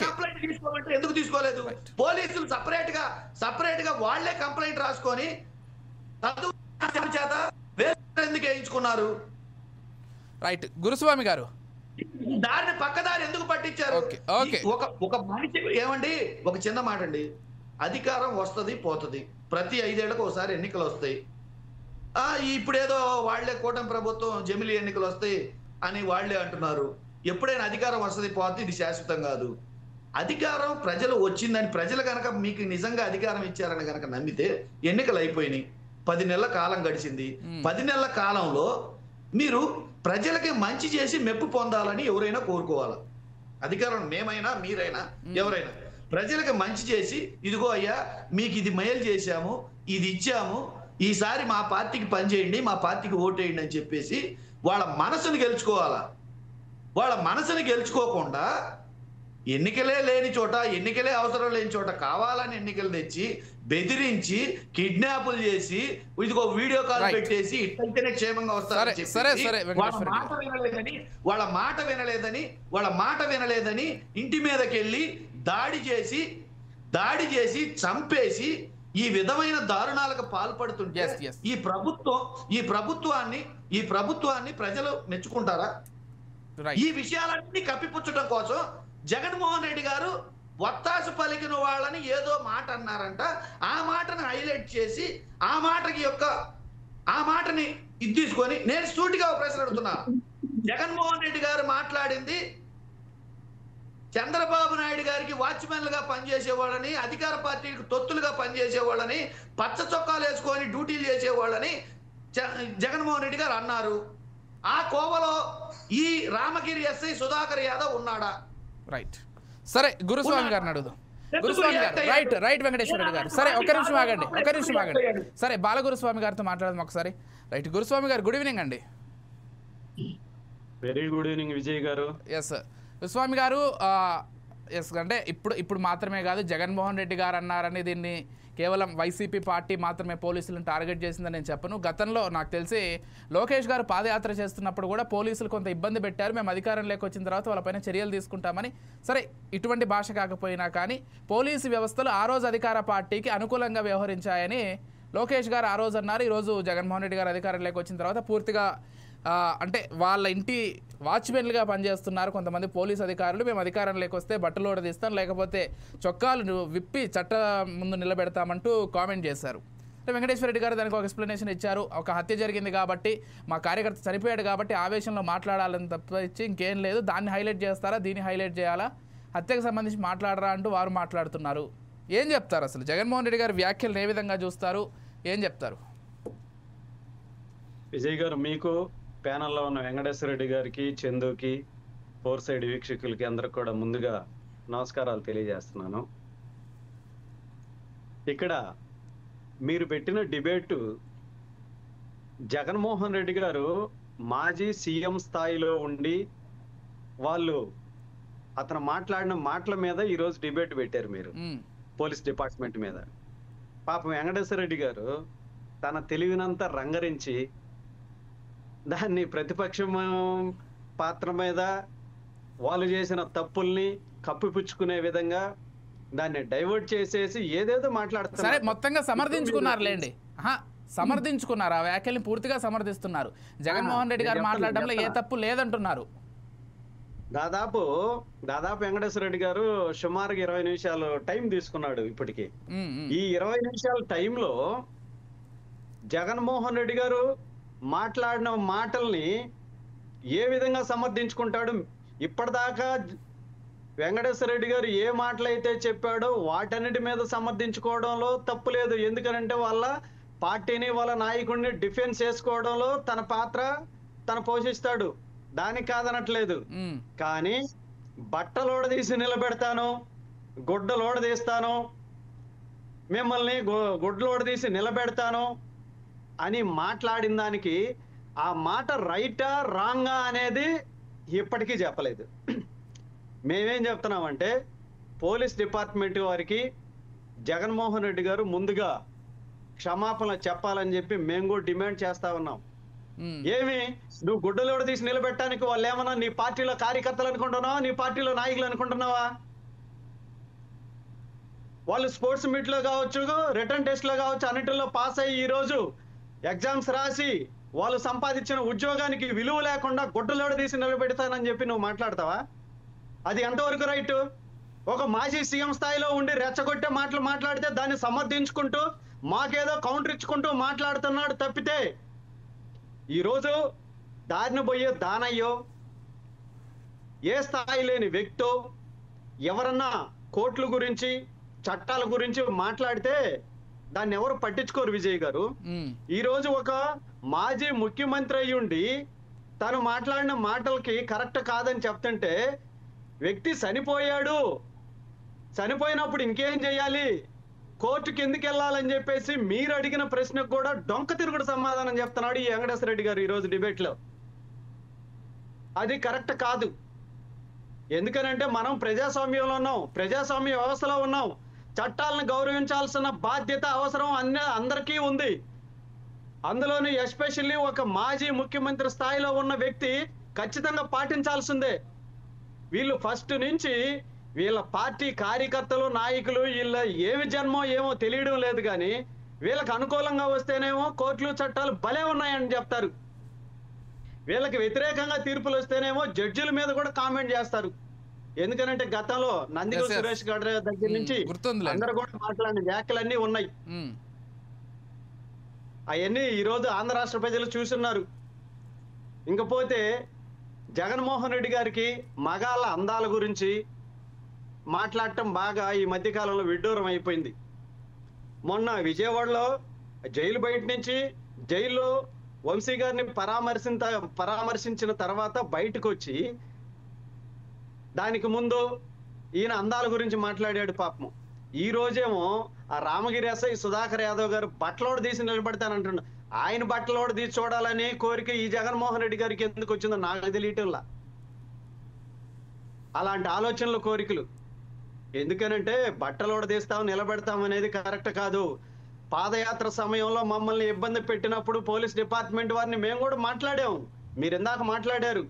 కంప్లైంట్ తీసుకోమంటే ఎందుకు తీసుకోలేదు? పోలీసులు సపరేట్ గా వాళ్లే కంప్లైంట్ రాసుకొని చేత ఎందుకు వేయించుకున్నారు? రైట్. గురుస్వామి గారు దారిని పక్కదారి ఎందుకు పట్టించారు? ఒక మనిషి ఏమండి, ఒక చిన్న మాట అండి, అధికారం వస్తుంది పోతుంది, ప్రతి 5 ఏళ్లకు ఒకసారి ఎన్నికలు వస్తాయి. ఇప్పుడేదో వాళ్లే కూటమి ప్రభుత్వం జమిలీ ఎన్నికలు వస్తాయి అని వాళ్లే అంటున్నారు. ఎప్పుడైనా అధికారం వస్తుంది పోతుంది, ఇది శాశ్వతం కాదు. అధికారం ప్రజలు వచ్చిందని ప్రజలు కనుక మీకు నిజంగా అధికారం ఇచ్చారని కనుక నమ్మితే ఎన్నికలు అయిపోయినాయి, 10 నెలల కాలం గడిచింది. 10 నెలల కాలంలో మీరు ప్రజలకి మంచి చేసి మెప్పు పొందాలని ఎవరైనా కోరుకోవాలి. అధికారం మేమైనా మీరైనా ఎవరైనా ప్రజలకు మంచి చేసి ఇదిగో అయ్యా మీకు ఇది మేలు చేశాము, ఇది ఇచ్చాము, ఈసారి మా పార్టీకి పనిచేయండి, మా పార్టీకి ఓటేయండి అని చెప్పేసి వాళ్ళ మనసును గెలుచుకోవాలా. వాళ్ళ మనసుని గెలుచుకోకుండా ఎన్నికలే లేని చోట, ఎన్నికలే అవసరం లేని చోట కావాలని ఎన్నికలు తెచ్చి బెదిరించి కిడ్నాపులు చేసి ఇదిగో వీడియో కాల్ పెట్టేసి ఇట్లయితేనే క్షేమంగా వస్తారని వాళ్ళ మాట వినలేదని ఇంటి మీదకెళ్ళి దాడి చేసి చంపేసి ఈ విధమైన దారుణాలకు పాల్పడుతుంటే ఈ ప్రభుత్వాన్ని ప్రజలు మెచ్చుకుంటారా? ఈ విషయాలన్నీ కప్పిపుచ్చడం కోసం జగన్మోహన్ రెడ్డి గారు ఒత్తాసు పలికిన వాళ్ళని ఏదో మాట అన్నారంట. ఆ మాటను హైలైట్ చేసి ఆ మాటని ఇది తీసుకొని నేను సూటిగా ప్రశ్న అడుగుతున్నా. జగన్మోహన్ రెడ్డి గారు మాట్లాడింది చంద్రబాబు నాయుడు గారికి వాచ్మెన్లుగా పనిచేసేవాళ్ళని, అధికార పార్టీకి తొత్తులుగా పనిచేసేవాళ్ళని, పచ్చ చొక్కాలు వేసుకొని డ్యూటీలు చేసేవాళ్ళని జగన్మోహన్ రెడ్డి గారు అన్నారు. ఆ కోవలో ఈ రామగిరి ఎస్ఐ సుధాకర్ యాదవ్ ఉన్నాడా? రైట్. సరే, గురుస్వామి గారిని అడుగుదాం. గురుస్వామి గారు రైట్ వెంకటేశ్వర రెడ్డి గారు సరే ఒక్క నిమిషం ఆగండి. సరే, బాలగురుస్వామి గారితో మాట్లాడదాం ఒకసారి. రైట్. గురుస్వామి గారు గుడ్ ఈవినింగ్ అండి. వెరీ గుడ్ ఈవినింగ్ విజయ్ గారు. ఎస్ గురుస్వామి గారు, ఎస్ అంటే ఇప్పుడు మాత్రమే కాదు, జగన్మోహన్ రెడ్డి గారు అన్నారని దీన్ని కేవలం వైసీపీ పార్టీ మాత్రమే పోలీసులను టార్గెట్ చేసిందని నేను చెప్పను. గతంలో నాకు తెలిసి లోకేష్ గారు పాదయాత్ర చేస్తున్నప్పుడు కూడా పోలీసులు కొంత ఇబ్బంది పెట్టారు, మేము అధికారంలోకి వచ్చిన తర్వాత వాళ్ళపైన చర్యలు తీసుకుంటామని. సరే, ఇటువంటి భాష కాకపోయినా కానీ పోలీసు వ్యవస్థలు ఆ రోజు అధికార పార్టీకి అనుకూలంగా వ్యవహరించాయని లోకేష్ గారు ఆ రోజు అన్నారు. ఈరోజు జగన్మోహన్ రెడ్డి గారు అధికారంలోకి వచ్చిన తర్వాత పూర్తిగా అంటే వాళ్ళ ఇంటి వాచ్మెన్లుగా పనిచేస్తున్నారు కొంతమంది పోలీస్ అధికారులు. మేము అధికారం లేకొస్తే బట్టలు ఓడదీస్తాం, లేకపోతే చొక్కాలు విప్పి చట్ట ముందు నిలబెడతామంటూ కామెంట్ చేశారు. అంటే వెంకటేశ్వర రెడ్డి గారు దానికి ఒక ఎక్స్ప్లెనేషన్ ఇచ్చారు. ఒక హత్య జరిగింది కాబట్టి, మా కార్యకర్త చనిపోయాడు కాబట్టి ఆవేశంలో మాట్లాడాలని తప్పించి ఇంకేం లేదు. దాన్ని హైలైట్ చేస్తారా, దీన్ని హైలైట్ చేయాలా, హత్యకు సంబంధించి మాట్లాడరా అంటూ వారు మాట్లాడుతున్నారు. ఏం చెప్తారు అసలు జగన్మోహన్ రెడ్డి గారి వ్యాఖ్యలను ఏ విధంగా చూస్తారు, ఏం చెప్తారు? విజయ్ గారు, మీకు ప్యానల్లో ఉన్న వెంకటేశ్వర రెడ్డి గారికి, చందుకి, ఫోర్ సైడ్ వీక్షకులకి అందరికి కూడా ముందుగా నమస్కారాలు తెలియజేస్తున్నాను. ఇక్కడ మీరు పెట్టిన డిబేటు జగన్మోహన్ రెడ్డి గారు మాజీ సీఎం స్థాయిలో ఉండి వాళ్ళు అతను మాట్లాడిన మాటల మీద ఈరోజు డిబేట్ పెట్టారు మీరు పోలీస్ డిపార్ట్మెంట్ మీద. పాపం వెంకటేశ్వర రెడ్డి గారు తన తెలివినంతా రంగరించి దాన్ని ప్రతిపక్షం పాత్ర మీద వాళ్ళు చేసిన తప్పుల్ని కప్పిపుచ్చుకునే విధంగా దాన్ని డైవర్ట్ చేసేసి ఏదేదో మాట్లాడుతున్నారు. సరే, మొత్తంగా సమర్థించుకున్నారులేండి. సమర్థించుకున్నారు, ఆ వ్యాఖ్యల్ని పూర్తిగా సమర్థిస్తున్నారు. జగన్మోహన్ రెడ్డి గారు మాట్లాడడంలో ఏ తప్పు లేదంటున్నారు. దాదాపు వెంకటేశ్వర రెడ్డి గారు సుమారుగా 20 నిమిషాలు టైం తీసుకున్నాడు ఇప్పటికి. ఈ 20 నిమిషాల టైంలో జగన్మోహన్ రెడ్డి గారు మాట్లాడిన మాటల్ని ఏ విధంగా సమర్థించుకుంటాడు? ఇప్పటిదాకా వెంకటేశ్వర రెడ్డి గారు ఏ మాటలైతే చెప్పాడో వాటన్నిటి మీద సమర్థించుకోవడంలో తప్పు లేదు. ఎందుకనంటే వాళ్ళ పార్టీని, వాళ్ళ నాయకుడిని డిఫెన్స్ చేసుకోవడంలో తన పాత్ర తను పోషిస్తాడు, దానికి కాదనట్లేదు. కానీ బట్టలోడ తీసి నిలబెడతాను, గుడ్డలోడ తీస్తాను, మిమ్మల్ని గుడ్డలోడ తీసి నిలబెడతాను అని మాట్లాడిన దానికి ఆ మాట రైటా రాంగా అనేది ఇప్పటికీ చెప్పలేదు. మేమేం చెప్తున్నామంటే పోలీస్ డిపార్ట్మెంట్ వారికి జగన్మోహన్ రెడ్డి గారు ముందుగా క్షమాపణ చెప్పాలని చెప్పి మేము కూడా డిమాండ్ చేస్తా ఉన్నాం. ఏమి నువ్వు గుడ్డలోడ తీసి నిలబెట్టడానికి వాళ్ళు ఏమన్నా నీ పార్టీలో కార్యకర్తలు అనుకుంటున్నావా, నీ పార్టీలో నాయకులు అనుకుంటున్నావా? వాళ్ళు స్పోర్ట్స్ మీట్ లో కావచ్చు, రిటర్న్ టెస్ట్ లో కావచ్చు, అన్నిటిలో పాస్ అయ్యి ఈ రోజు ఎగ్జామ్స్ రాసి వాళ్ళు సంపాదించిన ఉద్యోగానికి విలువ లేకుండా గుడ్డలోడ తీసి నిలబెడతానని చెప్పి నువ్వు మాట్లాడతావా? అది ఎంతవరకు రైట్? ఒక మాజీ సీఎం స్థాయిలో ఉండి రెచ్చగొట్టే మాటలు మాట్లాడితే దాన్ని సమర్థించుకుంటూ మాకేదో కౌంటర్ ఇచ్చుకుంటూ మాట్లాడుతున్నాడు తప్పితే ఈరోజు దారిని పోయే దానయ్యో, ఏ స్థాయి లేని వ్యక్తో ఎవరన్నా కోర్టుల గురించి చట్టాల గురించి మాట్లాడితే దాన్ని ఎవరు పట్టించుకోరు. విజయ్ గారు, ఈ రోజు ఒక మాజీ ముఖ్యమంత్రి అయ్యుండి తను మాట్లాడిన మాటలకి కరెక్ట్ కాదని చెప్తుంటే వ్యక్తి చనిపోయాడు, చనిపోయినప్పుడు ఇంకేం చేయాలి, కోర్టుకి ఎందుకు వెళ్ళాలని చెప్పేసి మీరు అడిగిన ప్రశ్నకు కూడా డొంక తిరుగుడు సమాధానం చెప్తున్నాడు ఈ వెంకటేశ్వర రెడ్డి గారు ఈ రోజు డిబేట్ లో. అది కరెక్ట్ కాదు. ఎందుకనంటే మనం ప్రజాస్వామ్యంలో ఉన్నాం, ప్రజాస్వామ్య వ్యవస్థలో ఉన్నాం. చట్టాలను గౌరవించాల్సిన బాధ్యత అవసరం అందరికీ ఉంది. అందులోని ఎస్పెషల్లీ ఒక మాజీ ముఖ్యమంత్రి స్థాయిలో ఉన్న వ్యక్తి ఖచ్చితంగా పాటించాల్సిందే. వీళ్ళు ఫస్ట్ నుంచి వీళ్ళ పార్టీ కార్యకర్తలు, నాయకులు వీళ్ళ ఏమి జన్మో ఏమో తెలియడం లేదు, కానీ వీళ్ళకి అనుకూలంగా వస్తేనేమో కోర్టులు చట్టాలు భలే ఉన్నాయని చెప్తారు, వీళ్ళకి వ్యతిరేకంగా తీర్పులు వస్తేనేమో జడ్జిల మీద కూడా కామెంట్ చేస్తారు. ఎందుకనంటే గతంలో నందిగోల్ సురేష్ గడ్డ దగ్గర నుంచి అందరూ కూడా మాట్లాడిన వ్యాఖ్యలన్నీ ఉన్నాయి. అవన్నీ ఈరోజు ఆంధ్ర రాష్ట్ర ప్రజలు చూస్తున్నారు. ఇంకపోతే జగన్మోహన్ రెడ్డి గారికి మగాళ్ళ అందాల గురించి మాట్లాడటం బాగా ఈ మధ్యకాలంలో విడ్డూరం అయిపోయింది. మొన్న విజయవాడలో జైలు బయట నుంచి జైల్లో వంశీ గారిని పరామర్శించిన తర్వాత బయటకు వచ్చి దానికి ముందు ఈయన అందాల గురించి మాట్లాడాడు పాపం. ఈ రోజేమో ఆ రామగిరి ఎస్ఐ సుధాకర్ యాదవ్ గారు బట్టలోడు తీసి నిలబెడతానంటున్నాడు. ఆయన బట్టలోడు తీసి చూడాలని కోరిక ఈ జగన్మోహన్ రెడ్డి గారికి ఎందుకు వచ్చిందో నాకు తెలియటంలా. అలాంటి ఆలోచనలు, కోరికలు ఎందుకనంటే బట్టలోడ తీస్తాం నిలబెడతాం అనేది కరెక్ట్ కాదు. పాదయాత్ర సమయంలో మమ్మల్ని ఇబ్బంది పెట్టినప్పుడు పోలీస్ డిపార్ట్మెంట్ వారిని మేము కూడా మాట్లాడాము. మీరు ఇందాక మాట్లాడారు,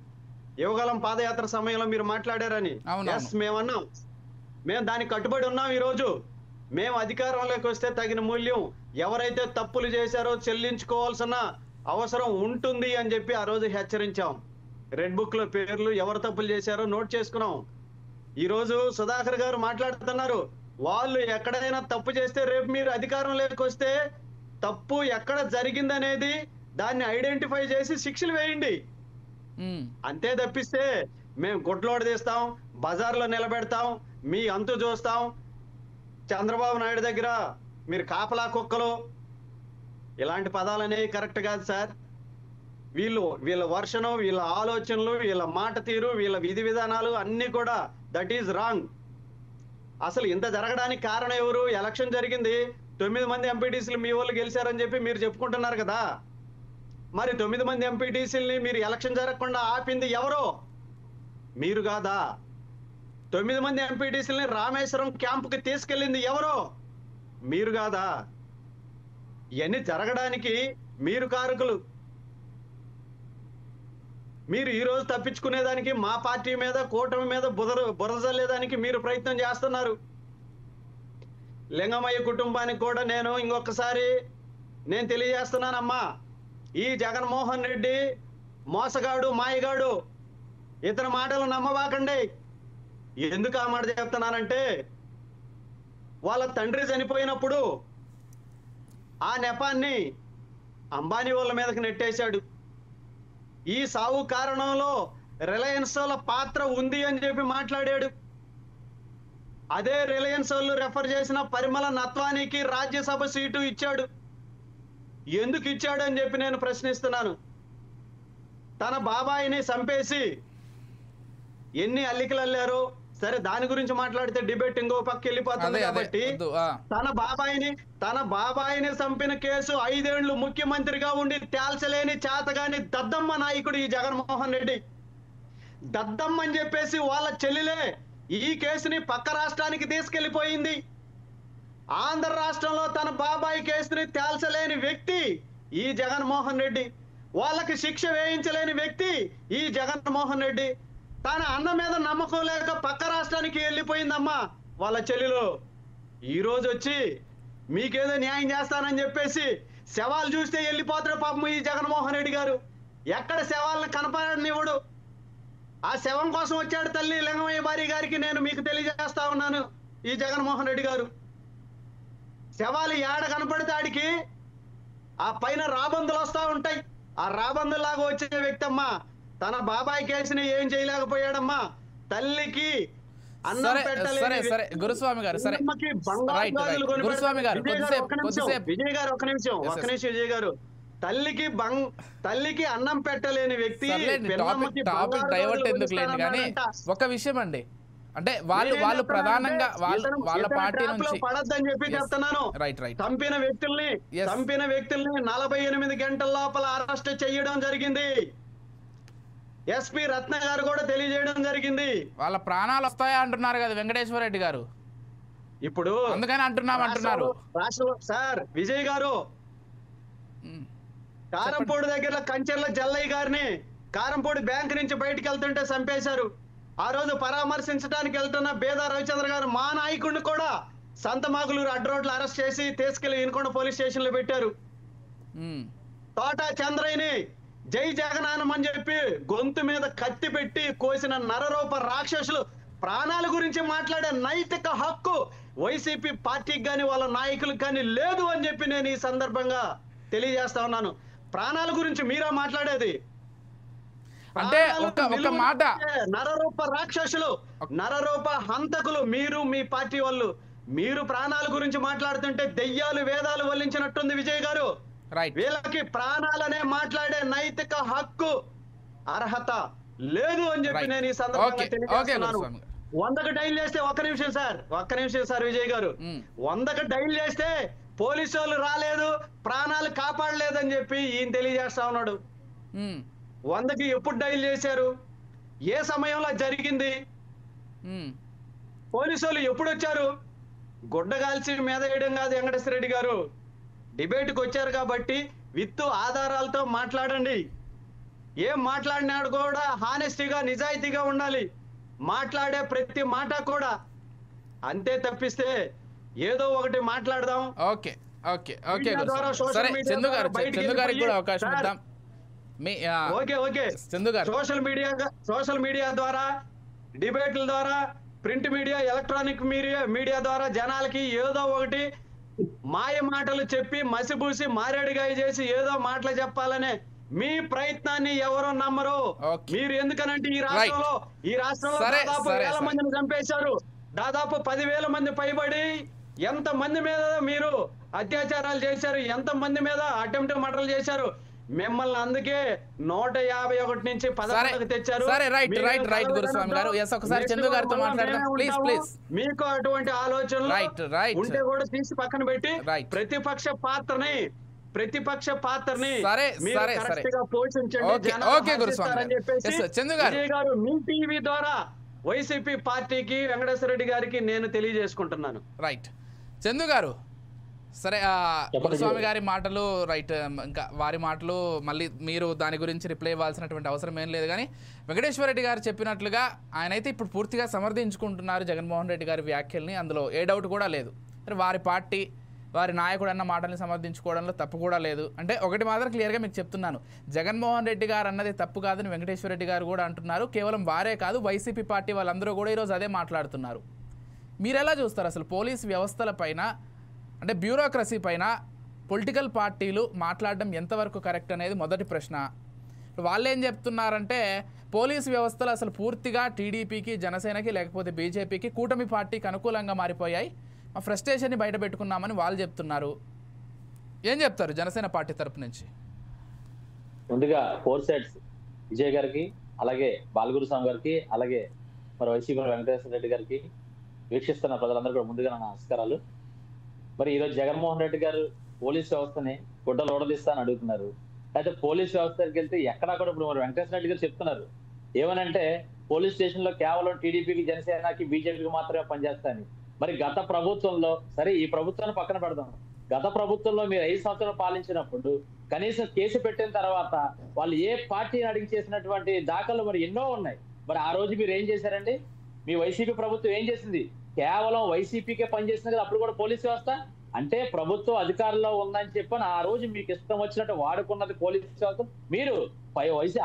యువగలం పాదయాత్ర సమయంలో మీరు మాట్లాడారని. ఎస్, మేమన్నాం, మేము దానికి కట్టుబడి ఉన్నాం. ఈరోజు మేము అధికారంలోకి వస్తే తగిన మూల్యం ఎవరైతే తప్పులు చేశారో చెల్లించుకోవాల్సిన అవసరం ఉంటుంది అని చెప్పి ఆ రోజు హెచ్చరించాం. రెడ్ బుక్ లో పేర్లు ఎవరు తప్పులు చేశారో నోట్ చేసుకున్నాం. ఈ రోజు సుధాకర్ గారు మాట్లాడుతున్నారు, వాళ్ళు ఎక్కడైనా తప్పు చేస్తే రేపు మీరు అధికారంలోకి వస్తే తప్పు ఎక్కడ జరిగిందనేది దాన్ని ఐడెంటిఫై చేసి శిక్షలు వేయండి. అంతే తప్పిస్తే మేము గుడ్లోడు తీస్తాం, బజార్లో నిలబెడతాం, మీ అంతు చూస్తాం, చంద్రబాబు నాయుడు దగ్గర మీరు కాపలా కుక్కలు, ఇలాంటి పదాలు అనేవి కరెక్ట్ కాదు సార్. వీళ్ళ వర్షను, వీళ్ళ ఆలోచనలు, వీళ్ళ మాట తీరు, వీళ్ళ విధి విధానాలు అన్ని కూడా దట్ ఈజ్ రాంగ్. అసలు ఇంత జరగడానికి కారణం ఎవరు? ఎలక్షన్ జరిగింది, 9 మంది ఎంపీటీసీలు మీ వాళ్ళు గెలిచారని చెప్పి మీరు చెప్పుకుంటున్నారు కదా. మరి 9 మంది ఎంపీటీసీలని మీరు ఎలక్షన్ జరగకుండా ఆపింది ఎవరో? మీరు కాదా? 9 మంది ఎంపీటీసీలని రామేశ్వరం క్యాంపుకి తీసుకెళ్ళింది ఎవరో? మీరు కాదా? ఇవన్నీ జరగడానికి మీరు కారకులు. మీరు ఈ రోజు తప్పించుకునేదానికి మా పార్టీ మీద, కూటమి మీద బురదలేదానికి మీరు ప్రయత్నం చేస్తున్నారు. లింగమయ్య కుటుంబానికి కూడా నేను ఇంకొకసారి తెలియజేస్తున్నానమ్మా, ఈ జగన్మోహన్ రెడ్డి మోసగాడు, మాయగాడు, ఇతని మాటలు నమ్మబాకండి. ఎందుకు ఆ మాట చెప్తున్నానంటే, వాళ్ళ తండ్రి చనిపోయినప్పుడు ఆ నెపాన్ని అంబానీ వాళ్ళ మీదకి నెట్టేశాడు. ఈ సావు కారణంలో రిలయన్స్ వాళ్ళ పాత్ర ఉంది అని చెప్పి మాట్లాడాడు. అదే రిలయన్స్ వాళ్ళు రెఫర్ చేసిన పరిమళ నత్వానికి రాజ్యసభ సీటు ఇచ్చాడు. ఎందుకు ఇచ్చాడు అని చెప్పి నేను ప్రశ్నిస్తున్నాను. తన బాబాయిని చంపేసి ఎన్ని అల్లికలు అల్లారో సరే, దాని గురించి మాట్లాడితే డిబేట్ ఇంకో పక్క వెళ్ళిపోతుంది. కాబట్టి తన బాబాయిని చంపిన కేసు 5 ఏళ్లు ముఖ్యమంత్రిగా ఉండి తేల్చలేని చేతగాని దద్దమ్మ నాయకుడు ఈ జగన్మోహన్ రెడ్డి. దద్దమ్మ అని చెప్పేసి వాళ్ళ చెల్లెలే ఈ కేసుని పక్క రాష్ట్రానికి తీసుకెళ్లిపోయింది. ఆంధ్ర రాష్ట్రంలో తన బాబాయి కేసుని తేల్చలేని వ్యక్తి ఈ జగన్మోహన్ రెడ్డి. వాళ్ళకి శిక్ష వేయించలేని వ్యక్తి ఈ జగన్మోహన్ రెడ్డి. తన అన్న మీద నమ్మకం లేక పక్క రాష్ట్రానికి వెళ్ళిపోయిందమ్మా వాళ్ళ చెల్లెలు. ఈ రోజు వచ్చి మీకేదో న్యాయం చేస్తానని చెప్పేసి శవాలు చూస్తే వెళ్ళిపోతాడు పాపం ఈ జగన్మోహన్ రెడ్డి గారు. ఎక్కడ శవాలను కనపడనివ్వడు. ఆ శవం కోసం వచ్చాడు తల్లి లింగమయ్య భార్య గారికి నేను మీకు తెలియజేస్తా ఉన్నాను. ఈ జగన్మోహన్ రెడ్డి గారు శవాలు ఏడ కనపడితే ఆడికి ఆ పైన రాబందులు వస్తా ఉంటాయి. ఆ రాబందులాగా వచ్చే వ్యక్తి అమ్మా తన బాబాయ్ కేసుని ఏం చేయలేకపోయాడమ్మా. తల్లికి అన్నం పెట్టలేని గురుస్వామి గారు, సరే గురుస్వామి గారు, విజయ్ గారు ఒక్క నిమిషం విజయ్ గారు, తల్లికి అన్నం పెట్టలేని వ్యక్తి టాపిక్ డైవర్ట్ ఎందుకు లేండి. కానీ ఒక విషయం అండి, అంటే వాళ్ళు ప్రధానంగా వాళ్ళ పార్టీ నుంచి పడద్దని చెప్పి చెప్తున్నాను. చంపిన వ్యక్తుల్ని 48 గంటల లోపల అరెస్ట్ చేయడం జరిగింది. ఎస్పీ రత్న గారు కూడా తెలియజేయడం జరిగింది. వాళ్ళ ప్రాణాలు వస్తాయా అంటున్నారు కదా వెంకటేశ్వర రెడ్డి గారు. ఇప్పుడు అందుకని అంటున్నారు సార్ విజయ్ గారు, కారంపూడి దగ్గర కంచెర్ల జల్లయ్య గారిని కారంపూడి బ్యాంక్ నుంచి బయటకు వెళ్తుంటే చంపేశారు. ఆ రోజు పరామర్శించడానికి వెళ్తున్న బేదా రవిచంద్ర గారు మా నాయకుడిని కూడా సంతమాగులూరు అడ్రోడ్లు అరెస్ట్ చేసి తీసుకెళ్లి ఇన్కొండ పోలీస్ స్టేషన్ లో పెట్టారు. తోటా చంద్రయ్యని జై జగనానం అని చెప్పి గొంతు మీద కత్తి పెట్టి కోసిన నరరూప రాక్షసులు ప్రాణాల గురించి మాట్లాడే నైతిక హక్కు వైసీపీ పార్టీకి కానీ వాళ్ళ నాయకులకు కానీ లేదు అని చెప్పి నేను ఈ సందర్భంగా తెలియజేస్తా ఉన్నాను. ప్రాణాల గురించి మీరా మాట్లాడేది? అంటే ఒక మాట, నరరూప రాక్షసులు, నరరూప హంతకులు మీరు, మీ పార్టీ వాళ్ళు. మీరు ప్రాణాల గురించి మాట్లాడుతుంటే దెయ్యాలు వేదాలు వల్లించినట్టుంది విజయ్ గారు. వీళ్ళకి ప్రాణాలనే మాట్లాడే నైతిక హక్కు అర్హత లేదు అని చెప్పి నేను ఈ సందర్భంగా తెలియజేస్తున్నాను. 100కు డైల్ చేస్తే ఒక్క నిమిషం సార్ విజయ్ గారు, 100కు డైల్ చేస్తే పోలీసు వాళ్ళు రాలేదు, ప్రాణాలు కాపాడలేదని చెప్పి ఈయన తెలియజేస్తా ఉన్నాడు. 100కి ఎప్పుడు డైల్ చేశారు? ఏ సమయంలో జరిగింది? పోలీసు వాళ్ళు ఎప్పుడు వచ్చారు? గుడ్డగాల్చి మీద వేయడం కాదు వెంకటేశ్వర రెడ్డి గారు. డిబేట్కి వచ్చారు కాబట్టి విత్ ఆధారాలతో మాట్లాడండి. ఏం మాట్లాడినాడు కూడా హానెస్టీగా నిజాయితీగా ఉండాలి. మాట్లాడే ప్రతి మాట కూడా అంతే. తప్పిస్తే ఏదో ఒకటి మాట్లాడదాం, ఓకే ఓకే మీడియా ద్వారా, గురుస్వామి. సరే సోషల్ మీడియా చందు ద్వారా గారు బయటికి చందు గారికి కూడా వెళ్ళిపోయి, అవకాశం సార్, ఇద్దాం. మీ ఓకే చందు గారు సోషల్ మీడియా ద్వారా, డిబేట్ల ద్వారా, ప్రింట్ మీడియా, ఎలక్ట్రానిక్ మీడియా ద్వారా జనాలకి ఏదో ఒకటి మాయ మాటలు చెప్పి మసిబూసి మారేడుగాయ చేసి ఏదో మాటలు చెప్పాలనే మీ ప్రయత్నాన్ని ఎవరు నమ్మరు. Okay. మీరు ఎందుకనంటే ఈ రాష్ట్రంలో సరే, దాదాపు సరే, వేల సరే. మందిని చంపేశారు. దాదాపు 10,000 మంది పైబడి ఎంత మంది మీద మీరు అత్యాచారాలు చేశారు, ఎంత మంది మీద అటెంప్ట్ మర్డర్లు చేశారు. మిమ్మల్ని అందుకే 151 నుంచి 11కి తెచ్చారు. సరే, రైట్, మీరు రైట్, రైట్, కలవడంతో గురుస్వామి గారు. Yes, ఒకసారి చందు గారితో వల్ల మాట్లాడదాం. మేమే Please, ఉంటాము. please. మీకు అటువంటి ఆలోచనలు Right, right. ఉంటే కూడా తీసి పక్కన పెట్టి Right. ప్రతిపక్ష పాత్రని సరే, మీరు సరే, correct సరే. గా పోషించండి. Okay, జనాలు okay, గురుస్వామి హర్షిస్తారని గారు. చెప్పేసి Yes, sir. చందు గారు. విజయ్ గారు మీ టీవీ ద్వారా వైసీపీ పార్టీకి, వెంకటేశ్వర రెడ్డి గారికి నేను తెలియజేసుకుంటున్నాను. రైట్ చందు గారు. సరే గురుస్వామి గారి మాటలు రైట్, ఇంకా వారి మాటలు మళ్ళీ మీరు దాని గురించి రిప్లై ఇవ్వాల్సినటువంటి అవసరం ఏం లేదు. కానీ వెంకటేశ్వర రెడ్డి గారు చెప్పినట్లుగా ఆయన అయితే ఇప్పుడు పూర్తిగా సమర్థించుకుంటున్నారు జగన్మోహన్ రెడ్డి గారి వ్యాఖ్యల్ని. అందులో ఏ డౌట్ కూడా లేదు. వారి పార్టీ, వారి నాయకుడు అన్న మాటల్ని సమర్థించుకోవడంలో తప్పు కూడా లేదు. అంటే ఒకటి మాత్రం క్లియర్గా మీకు చెప్తున్నాను, జగన్మోహన్ రెడ్డి గారు అన్నది తప్పు కాదని వెంకటేశ్వర రెడ్డి గారు కూడా అంటున్నారు. కేవలం వారే కాదు, వైసీపీ పార్టీ వాళ్ళందరూ కూడా ఈరోజు అదే మాట్లాడుతున్నారు. మీరు ఎలా చూస్తారు అసలు పోలీస్ వ్యవస్థల పైన, అంటే బ్యూరోక్రసీ పైన పొలిటికల్ పార్టీలు మాట్లాడడం ఎంతవరకు కరెక్ట్ అనేది మొదటి ప్రశ్న. వాళ్ళు ఏం చెప్తున్నారంటే పోలీసు వ్యవస్థలు అసలు పూర్తిగా టీడీపీకి, జనసేనకి, లేకపోతే బీజేపీకి, కూటమి పార్టీకి అనుకూలంగా మారిపోయాయి, మా ఫ్రస్ట్రేషన్ని బయట పెట్టుకున్నామని వాళ్ళు చెప్తున్నారు. ఏం చెప్తారు జనసేన పార్టీ తరపు నుంచి? ముందుగా 4 సైడ్స్ విజయ్ గారికి, అలాగే బాలగురుస్వామి గారికి, అలాగే మరి వైసీపీ వెంకటేశ్వర రెడ్డి గారికి, వీక్షిస్తున్న ప్రజలందరూ కూడా ముందుగా నా నమస్కారాలు. మరి ఈరోజు జగన్మోహన్ రెడ్డి గారు పోలీస్ వ్యవస్థని గుడ్డలు ఓడదీస్తా అని అడుగుతున్నారు. అయితే పోలీస్ వ్యవస్థకి వెళ్తే ఎక్కడా కూడా ఇప్పుడు మరి వెంకటేశ్వర రెడ్డి గారు చెప్తున్నారు ఏమనంటే పోలీస్ స్టేషన్ లో కేవలం టీడీపీకి, జనసేనకి, బీజేపీకి మాత్రమే పనిచేస్తాయని. మరి గత ప్రభుత్వంలో, సరే ఈ ప్రభుత్వాన్ని పక్కన పెడదాం, గత ప్రభుత్వంలో మీరు 5 సంవత్సరాలు పాలించినప్పుడు కనీసం కేసు పెట్టిన తర్వాత వాళ్ళు ఏ పార్టీని అడిగి చేసినటువంటి దాఖలు మరి ఎన్నో ఉన్నాయి. మరి ఆ రోజు మీరు ఏం చేశారండి? మీ వైసీపీ ప్రభుత్వం ఏం చేసింది? కేవలం వైసీపీకే పనిచేసింది కదా అప్పుడు కూడా పోలీస్ వ్యవస్థ. అంటే ప్రభుత్వం అధికారంలో ఉందని చెప్పని ఆ రోజు మీకు ఇష్టం వచ్చినట్టు వాడుకున్నది పోలీస్ వ్యవస్థ. మీరు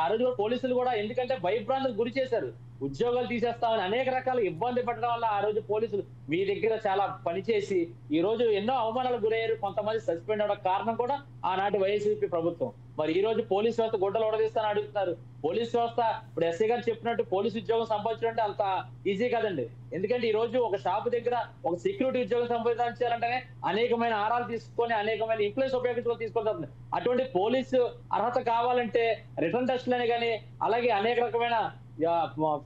ఆ రోజు కూడా పోలీసులు కూడా ఎందుకంటే భయభ్రాంతులకు గురి చేశారు, ఉద్యోగాలు తీసేస్తామని అనేక రకాల ఇబ్బంది పెట్టడం వల్ల ఆ రోజు పోలీసులు మీ దగ్గర చాలా పనిచేసి ఈ రోజు ఎన్నో అవమానాలకు గురయ్యారు. కొంతమంది సస్పెండ్ అవడం కారణం కూడా ఆనాటి వైసీపీ ప్రభుత్వం. మరి ఈ రోజు పోలీస్ వ్యవస్థ గుడ్డలు ఓడదీస్తానని అడుగుతున్నారు. పోలీస్ వ్యవస్థ ఇప్పుడు ఎస్ఐ గారు చెప్పినట్టు పోలీసు ఉద్యోగం సంపాదించడం అంటే అంత ఈజీ కాదండి. ఎందుకంటే ఈ రోజు ఒక షాపు దగ్గర ఒక సెక్యూరిటీ ఉద్యోగం సంపాదించాలంటేనే అనేకమైన ఆరాలు తీసుకొని, అనేకమైన ఇన్ఫ్లుయెన్స్ ఉపయోగించుకొని తీసుకుంటుంది. అటువంటి పోలీసు అర్హత కావాలంటే రిటర్న్ టెస్ట్లని కానీ, అలాగే అనేక రకమైన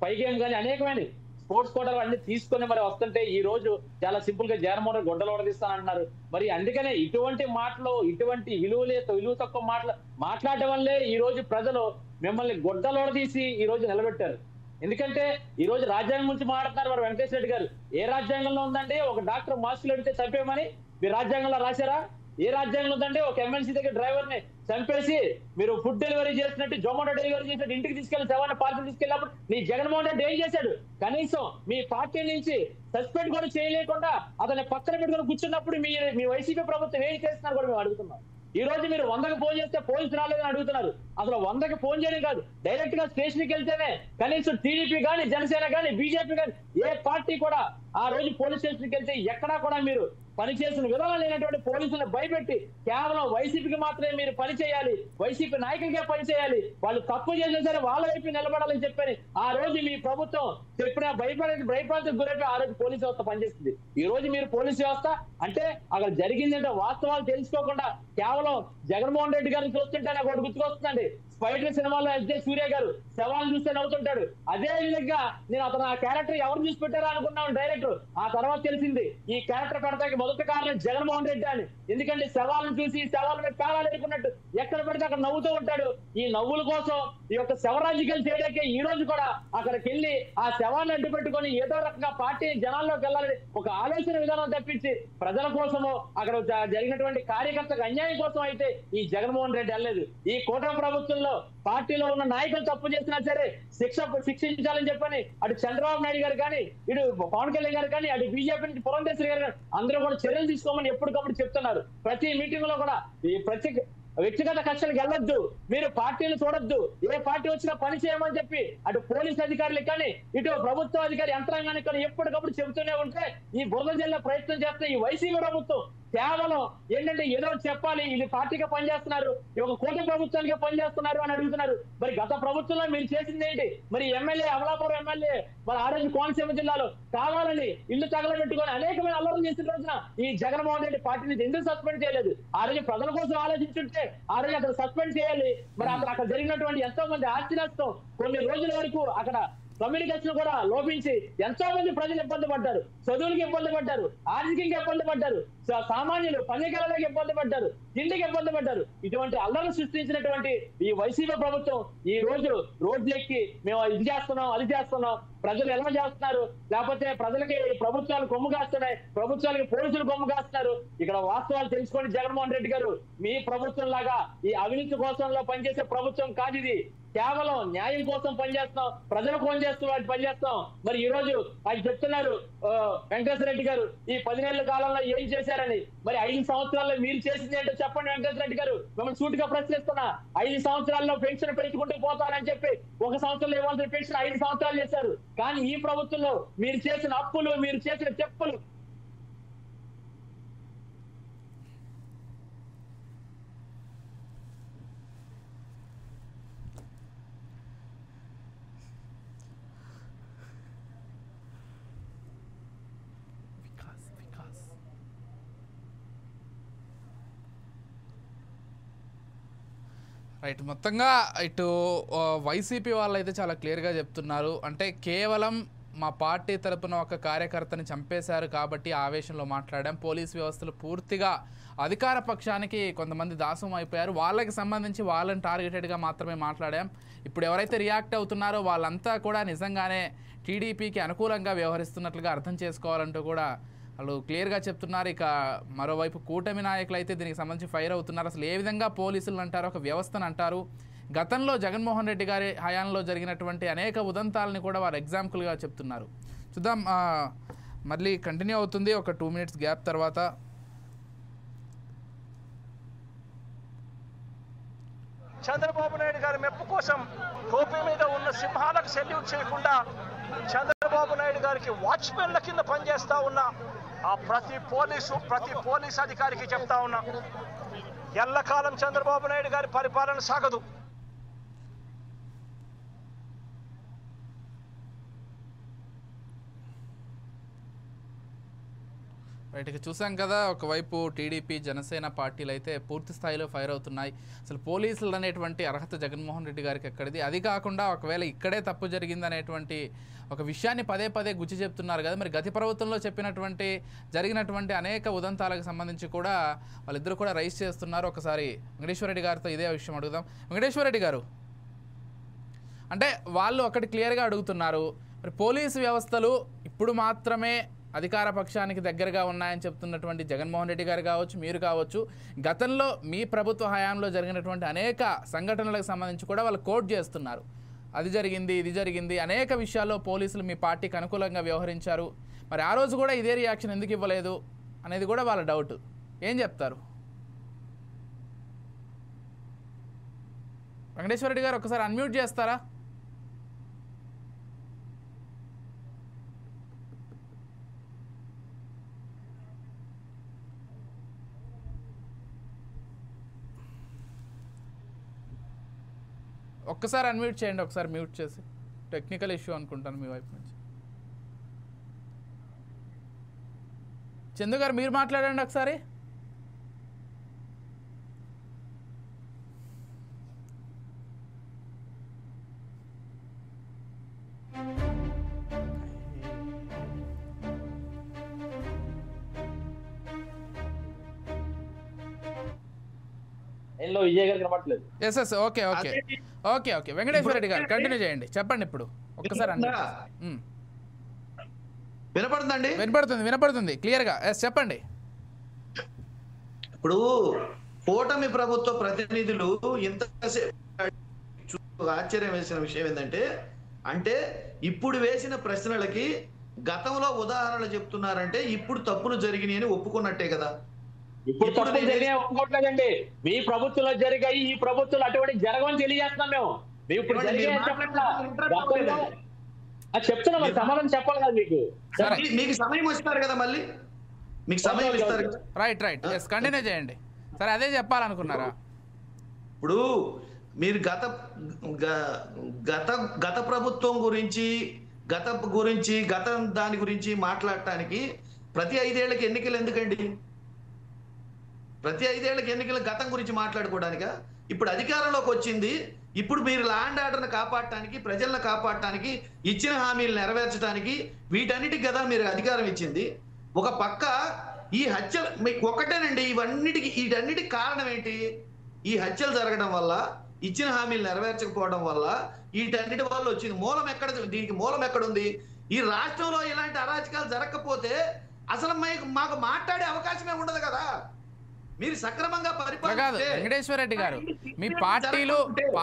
పై గేమ్ కానీ, అనేకమైన స్పోర్ట్స్ కోటాలు అన్ని తీసుకొని మరి వస్తుంటే ఈ రోజు చాలా సింపుల్ గా జగన్మోహన్ రెడ్డి గుడ్డలు ఓడదీస్తానంటున్నారు. మరి అందుకనే ఇటువంటి మాటలు, ఇటువంటి విలువ తక్కువ మాటలు మాట్లాడటం వల్లే ఈ రోజు ప్రజలు మిమ్మల్ని గుడ్డలోడదీసి ఈ రోజు నిలబెట్టారు. ఎందుకంటే ఈ రోజు రాజ్యాంగం గురించి మాట్లాడుతున్నారు మరి వెంకటేశ్వర రెడ్డి గారు. ఏ రాజ్యాంగంలో ఉందండి ఒక డాక్టర్ మాస్కులు అడిగితే చంపేయమని? మీరు రాజ్యాంగంలో రాశారా? ఏ రాజ్యాంగంలో ఉందంటే ఒక ఎమ్మెల్సీ దగ్గర డ్రైవర్ ని చంపేసి మీరు ఫుడ్ డెలివరీ చేసినట్టు, జొమాటో డెలివరీ చేసినట్టు ఇంటికి తీసుకెళ్లి శవాన్ని పార్టీ తీసుకెళ్ళినప్పుడు నీ జగన్మోహన్ రెడ్డి ఏం చేశాడు? కనీసం మీ పార్టీ నుంచి సస్పెండ్ కూడా చేయలేకుండా అతన్ని పక్కన పెట్టుకుని కూర్చున్నప్పుడు మీ వైసీపీ ప్రభుత్వం ఏం చేస్తున్నారు కూడా మేము అడుగుతున్నాం. ఈ రోజు మీరు 100కి ఫోన్ చేస్తే పోలీసు రాలేదని అడుగుతున్నారు. అసలు 100కి ఫోన్ చేయడం కాదు, డైరెక్ట్ గా స్టేషన్కి వెళ్తేనే కనీసం టీడీపీ కానీ, జనసేన కానీ, బీజేపీ కానీ ఏ పార్టీ కూడా ఆ రోజు పోలీస్ స్టేషన్కి వెళ్తే ఎక్కడా కూడా మీరు పనిచేసిన విధానం లేనటువంటి పోలీసులను భయపెట్టి కేవలం వైసీపీకి మాత్రమే మీరు పని చేయాలి, వైసీపీ నాయకులకే పని చేయాలి, వాళ్ళు తప్పు చేసినా సరే వాళ్ళ వైపు నిలబడాలని చెప్పని ఆ రోజు మీ ప్రభుత్వం చెప్పిన భయపడడానికి గురైపోయి ఆ రోజు పోలీసు వ్యవస్థ పనిచేస్తుంది. ఈ రోజు మీరు పోలీసు వ్యవస్థ అంటే అక్కడ జరిగిందంటే వాస్తవాలు తెలుసుకోకుండా కేవలం జగన్మోహన్ రెడ్డి గారిని చూస్తుంటే నాకు ఒకటి గుర్తుకొస్తుందండి. స్పైడర్ సినిమాలో ఎస్జే సూర్య గారు శవాలను చూస్తే నవ్వుతుంటాడు. అదే విధంగా నేను అతను ఆ క్యారెక్టర్ ఎవరు చూసి పెట్టారా అనుకున్నాను డైరెక్టర్. ఆ తర్వాత తెలిసింది ఈ క్యారెక్టర్ పెడతాకి మొదటి కారణం జగన్మోహన్ రెడ్డి అని. ఎందుకంటే శవాలను చూసి శవాల మీద కావాలనుకున్నట్టు ఎక్కడ పెడితే అక్కడ నవ్వుతూ ఉంటాడు. ఈ నవ్వుల కోసం ఈ యొక్క శవరాజకీయాలు చేయడానికి ఈ రోజు కూడా అక్కడికి వెళ్ళి ఆ శవాన్ని అడ్డు పెట్టుకొని ఏదో రకంగా పార్టీ జనాల్లోకి వెళ్ళాలని ఒక ఆలోచన విధానం తప్పించి ప్రజల కోసమో అక్కడ జరిగినటువంటి కార్యకర్తకు అన్యాయం కోసం అయితే ఈ జగన్మోహన్ రెడ్డి వెళ్ళలేదు. ఈ కూటమి ప్రభుత్వంలో విషయాల్లో పార్టీలో ఉన్న నాయకులు తప్పు చేసినా సరే శిక్షించాలని చెప్పని అటు చంద్రబాబు నాయుడు గారు కానీ ఇటు పవన్ కళ్యాణ్ గారు కానీ అటు బీజేపీ నుంచి పురంధేశ్వరి గారు అందరూ కూడా చర్యలు తీసుకోమని ఎప్పటికప్పుడు చెప్తున్నారు. ప్రతి మీటింగ్ లో కూడా ఈ వ్యక్తిగత కక్షలకు వెళ్ళొద్దు, మీరు పార్టీలు చూడొద్దు, ఏ పార్టీ వచ్చినా పని చేయమని చెప్పి అటు పోలీస్ అధికారులకు కానీ ఇటు ప్రభుత్వ అధికారి యంత్రాంగానికి కానీ ఎప్పటికప్పుడు చెబుతూనే ఉంటే ఈ బురద జల్లే ప్రయత్నం చేస్తే ఈ వైసీపీ ప్రభుత్వం కేవలం ఏంటంటే ఏదో చెప్పాలి, ఇది పార్టీగా పనిచేస్తున్నారు, ఒక కూటమి ప్రభుత్వానికి పనిచేస్తున్నారు అని అడుగుతున్నారు. మరి గత ప్రభుత్వంలో మీరు చేసింది ఏంటి? మరి ఎమ్మెల్యే అమలాపురం ఎమ్మెల్యే మరి ఆ రోజు కోనసీమ జిల్లాలో కావాలని ఇల్లు తగలబెట్టుకొని అనేకమైన అల్లర్లు చేసిన రోజున ఈ జగన్మోహన్ రెడ్డి పార్టీని ఎందుకు సస్పెండ్ చేయలేదు? ఆ రోజు ప్రజల కోసం ఆలోచించుంటే ఆ రోజు అక్కడ సస్పెండ్ చేయాలి. మరి అక్కడ జరిగినటువంటి ఎంతో మంది ఆస్తి నష్టం, కొన్ని రోజుల వరకు అక్కడ కమ్యూనికేషన్ కూడా లోపించి ఎంతో మంది ప్రజలు ఇబ్బంది పడ్డారు, చదువులకు ఇబ్బంది పడ్డారు, ఆర్థికంగా ఇబ్బంది పడ్డారు, సామాన్యులు పనికాలకు ఇబ్బంది పడ్డారు, తిండికి ఇబ్బంది పడ్డారు. ఇటువంటి అల్లర్లు సృష్టించినటువంటి ఈ వైసీపీ ప్రభుత్వం ఈ రోజు రోడ్లు ఎక్కి మేము ఇది చేస్తున్నాం అది చేస్తున్నాం, ప్రజలు ఎలా చేస్తున్నారు, లేకపోతే ప్రజలకి ప్రభుత్వాలు కొమ్ము కాస్తున్నాయి, ప్రభుత్వాలకి పోలీసులు కొమ్ము కాస్తున్నారు. ఇక్కడ వాస్తవాలు తెలుసుకోండి జగన్మోహన్ రెడ్డి గారు, మీ ప్రభుత్వం లాగా ఈ అవినీతి కోసంలో పనిచేసే ప్రభుత్వం కాదు ఇది. కేవలం న్యాయం కోసం పనిచేస్తాం, ప్రజల కోసం పనిచేస్తాం. మరి ఈ రోజు ఆయన చెప్తున్నారు వెంకటేశ్వర రెడ్డి గారు ఈ 10 నెలల కాలంలో ఏం చేశారని. మరి 5 సంవత్సరాల్లో మీరు చేసింది ఏంటో చెప్పండి వెంకటేశ్వర రెడ్డి గారు. మిమ్మల్ని సూటిగా ప్రశ్నిస్తున్నా. 5 సంవత్సరాల్లో పెన్షన్ పెంచుకుంటూ పోతానని చెప్పి 1 సంవత్సరంలో ఇవ్వాల్సిన పెన్షన్ 5 సంవత్సరాలు చేశారు. కానీ ఈ ప్రభుత్వంలో మీరు చేసిన అప్పులు, మీరు చేసిన చెప్పులు రైట్. మొత్తంగా ఇటు వైసీపీ వాళ్ళు అయితే చాలా క్లియర్గా చెప్తున్నారు. అంటే కేవలం మా పార్టీ తరపున ఒక కార్యకర్తని చంపేశారు కాబట్టి ఆవేశంలో మాట్లాడాం, పోలీస్ వ్యవస్థలు పూర్తిగా అధికార పక్షానికి కొంతమంది దాసం అయిపోయారు, వాళ్ళకి సంబంధించి వాళ్ళని టార్గెటెడ్గా మాత్రమే మాట్లాడాం. ఇప్పుడు ఎవరైతే రియాక్ట్ అవుతున్నారో వాళ్ళంతా కూడా నిజంగానే టీడీపీకి అనుకూలంగా వ్యవహరిస్తున్నట్లుగా అర్థం చేసుకోవాలంటూ కూడా వాళ్ళు క్లియర్గా చెప్తున్నారు. ఇక మరోవైపు కూటమి నాయకులు అయితే దీనికి సంబంధించి ఫైర్ అవుతున్నారు. అసలు ఏ విధంగా పోలీసులు అంటారు, ఒక వ్యవస్థను అంటారు, గతంలో జగన్మోహన్ రెడ్డి గారి హయాంలో జరిగినటువంటి అనేక ఉదంతాలని కూడా వారు ఎగ్జాంపుల్గా చెప్తున్నారు. చూద్దాం, మళ్ళీ కంటిన్యూ అవుతుంది ఒక 2 minutes గ్యాప్ తర్వాత. చంద్రబాబు నాయుడు గారి మెప్పు కోసం టోపీ మీద ఉన్న సింహాలకు సెల్యూట్ చేయకుండా చంద్రబాబు నాయుడు గారికి వాచ్మెన్ల కింద పనిచేస్తా ఉన్న ఆ ప్రతి పోలీస్ అధికారికి చెప్తా ఉన్నా, ఎల్లకాలం చంద్రబాబు నాయుడు గారి పరిపాలన సాగదు. రైట్గా చూసాం కదా, ఒకవైపు టీడీపీ జనసేన పార్టీలు అయితే పూర్తి స్థాయిలో ఫైర్ అవుతున్నాయి. అసలు పోలీసులు అనేటువంటి అర్హత జగన్మోహన్ రెడ్డి గారికి ఎక్కడిది, అది కాకుండా ఒకవేళ ఇక్కడే తప్పు జరిగిందనేటువంటి ఒక విషయాన్ని పదే పదే గుచ్చి చెప్తున్నారు కదా. మరి గత ప్రభుత్వంలో జరిగినటువంటి అనేక ఉదంతాలకు సంబంధించి కూడా వాళ్ళిద్దరూ కూడా రైజ్ చేస్తున్నారు. ఒకసారి వెంకటేశ్వర రెడ్డి గారితో ఇదే విషయం అడుగుదాం. వెంకటేశ్వర రెడ్డి గారు, అంటే వాళ్ళు ఒకటి క్లియర్గా అడుగుతున్నారు, మరి పోలీసు వ్యవస్థలు ఇప్పుడు మాత్రమే అధికార పక్షానికి దగ్గరగా ఉన్నాయని చెప్తున్నటువంటి జగన్మోహన్ రెడ్డి గారు కావచ్చు, మీరు కావచ్చు, గతంలో మీ ప్రభుత్వ హయాంలో జరిగినటువంటి అనేక సంఘటనలకు సంబంధించి కూడా వాళ్ళు కోట్ చేస్తున్నారు. అది జరిగింది, ఇది జరిగింది, అనేక విషయాల్లో పోలీసులు మీ పార్టీకి అనుకూలంగా వ్యవహరించారు. మరి ఆ రోజు కూడా ఇదే రియాక్షన్ ఎందుకు ఇవ్వలేదు అనేది కూడా వాళ్ళ డౌట్. ఏం చెప్తారు వెంకటేశ్వర రెడ్డి గారు? ఒకసారి అన్మ్యూట్ చేస్తారా? ఒక్కసారి అన్మ్యూట్ చేయండి, ఒకసారి మ్యూట్ చేసి. టెక్నికల్ ఇష్యూ అనుకుంటాను మీ వైపు నుంచి. చందు గారు మీరు మాట్లాడండి ఒకసారి. విజయ్ గారు కనబడట్లేదు. Yes okay okay okay okay Venkateshwara Reddy గారు కంటిన్యూ చేయండి, చెప్పండి. ఇప్పుడు ఒక్కసారి వినపడుతుందండి? వినపడుతుంది క్లియర్గా. ఎస్ చెప్పండి. ఇప్పుడు కూటమి ప్రభుత్వ ప్రతినిధులు ఇంతసేపు ఆశ్చర్యం వేసిన విషయం ఏంటంటే, అంటే ఇప్పుడు వేసిన ప్రశ్నలకి గతంలో ఉదాహరణలు చెప్తున్నారంటే ఇప్పుడు తప్పులు జరిగినాయి అని ఒప్పుకున్నట్టే కదా. ఇప్పుడు తప్పులు జరిగాయి ఒప్పుకోవట్లేదండి. మీ ప్రభుత్వంలో జరిగాయి, ఈ ప్రభుత్వంలో అటువంటి జరగవని తెలియజేస్తున్నాం మేము. మేము ఇప్పుడు చెప్తున్నా, మరి సమాధానం చెప్పాలి కదా మీకు. మీకు సమయం వస్తారు కదా, మళ్ళీ మీకు సమయం ఇస్తారు కదా. రైట్ కంటిన్యూ చేయండి. సరే, అదే చెప్పాలనుకున్నారా? ఇప్పుడు మీరు గత ప్రభుత్వం గురించి దాని గురించి మాట్లాడటానికి ప్రతి 5 ఏళ్ళకి ఎన్నికలు ఎందుకండి? ప్రతి 5 ఏళ్ళకి ఎన్నికల గతం గురించి మాట్లాడుకోవడానికా? ఇప్పుడు అధికారంలోకి వచ్చింది, ఇప్పుడు మీరు ల్యాండ్ ఆర్డర్ని కాపాడటానికి, ప్రజలను కాపాడటానికి, ఇచ్చిన హామీలు నెరవేర్చడానికి, వీటన్నిటికి కదా మీరు అధికారం ఇచ్చింది. ఒక పక్క ఈ హత్యలు మీకు ఒక్కటేనండి, వీటన్నిటికి కారణం ఏంటి? ఈ హత్యలు జరగడం వల్ల, ఇచ్చిన హామీలు నెరవేర్చకపోవడం వల్ల, వీటన్నిటి వల్ల వచ్చింది. మూలం ఎక్కడ? దీనికి మూలం ఎక్కడుంది? ఈ రాష్ట్రంలో ఇలాంటి అరాచకాలు జరగకపోతే అసలు మాకు మాట్లాడే అవకాశమే ఉండదు కదా. మీరు సక్రమంగా పరిపాలన. వెంకటేశ్వర రెడ్డి గారు, మీ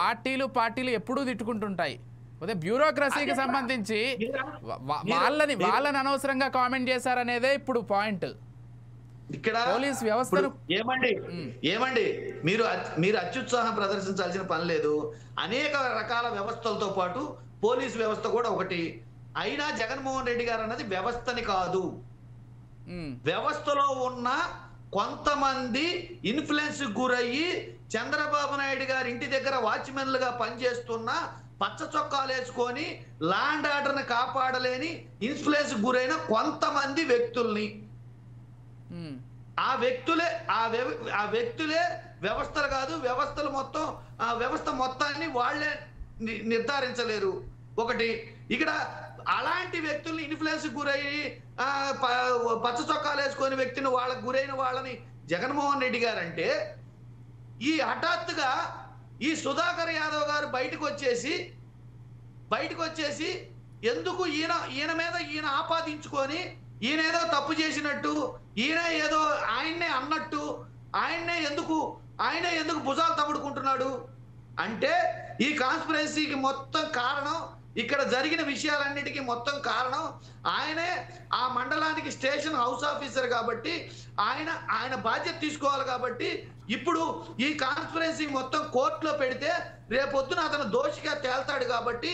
పార్టీలు ఎప్పుడూ తిట్టుకుంటుంటాయి. అదే బ్యూరోక్రసీకి సంబంధించి వాళ్ళని అనవసరంగా కామెంట్ చేశారనేదే ఇప్పుడు పాయింట్. ఇక్కడ పోలీస్ వ్యవస్థను ఏమండి మీరు అత్యుత్సాహం ప్రదర్శించాల్సిన పని లేదు. అనేక రకాల వ్యవస్థలతో పాటు పోలీస్ వ్యవస్థ కూడా ఒకటి. అయినా జగన్మోహన్ రెడ్డి గారు అన్నది వ్యవస్థని కాదు, వ్యవస్థలో ఉన్న కొంతమంది ఇన్ఫ్లుయెన్స్ గురయ్యి చంద్రబాబు నాయుడు గారి ఇంటి దగ్గర వాచ్మెన్లుగా పనిచేస్తున్న, పచ్చ చొక్కాలు వేసుకొని ల్యాండ్ ఆర్డర్ని కాపాడలేని ఇన్ఫ్లుయెన్స్ గురైన కొంతమంది వ్యక్తుల్ని, ఆ వ్యక్తులే వ్యవస్థలు కాదు, వ్యవస్థ మొత్తాన్ని వాళ్లే నిర్ధారించలేరు. ఒకటి ఇక్కడ అలాంటి వ్యక్తుల్ని ఇన్ఫ్లుయెన్స్ గురయ్యి పచ్చ చొక్కాలు వేసుకొని వ్యక్తిని వాళ్ళకు గురైన వాళ్ళని జగన్మోహన్ రెడ్డి గారు అంటే, ఈ హఠాత్తుగా ఈ సుధాకర్ యాదవ్ గారు బయటకు వచ్చేసి ఎందుకు ఈయన మీద ఈయన ఆపాదించుకొని ఈయన ఏదో తప్పు చేసినట్టు, ఈయన ఏదో ఆయన్నే అన్నట్టు, ఆయనే ఎందుకు భుజాలు తగుడుకుంటున్నాడు అంటే, ఈ కాన్స్పిరసీకి మొత్తం కారణం, ఇక్కడ జరిగిన విషయాలన్నిటికీ మొత్తం కారణం ఆయనే. ఆ మండలానికి స్టేషన్ హౌస్ ఆఫీసర్ కాబట్టి ఆయన బాధ్యత తీసుకోవాలి. కాబట్టి ఇప్పుడు ఈ కాన్స్పిరసీ మొత్తం కోర్టులో పెడితే రేపొద్దున అతను దోషిగా తేల్తాడు. కాబట్టి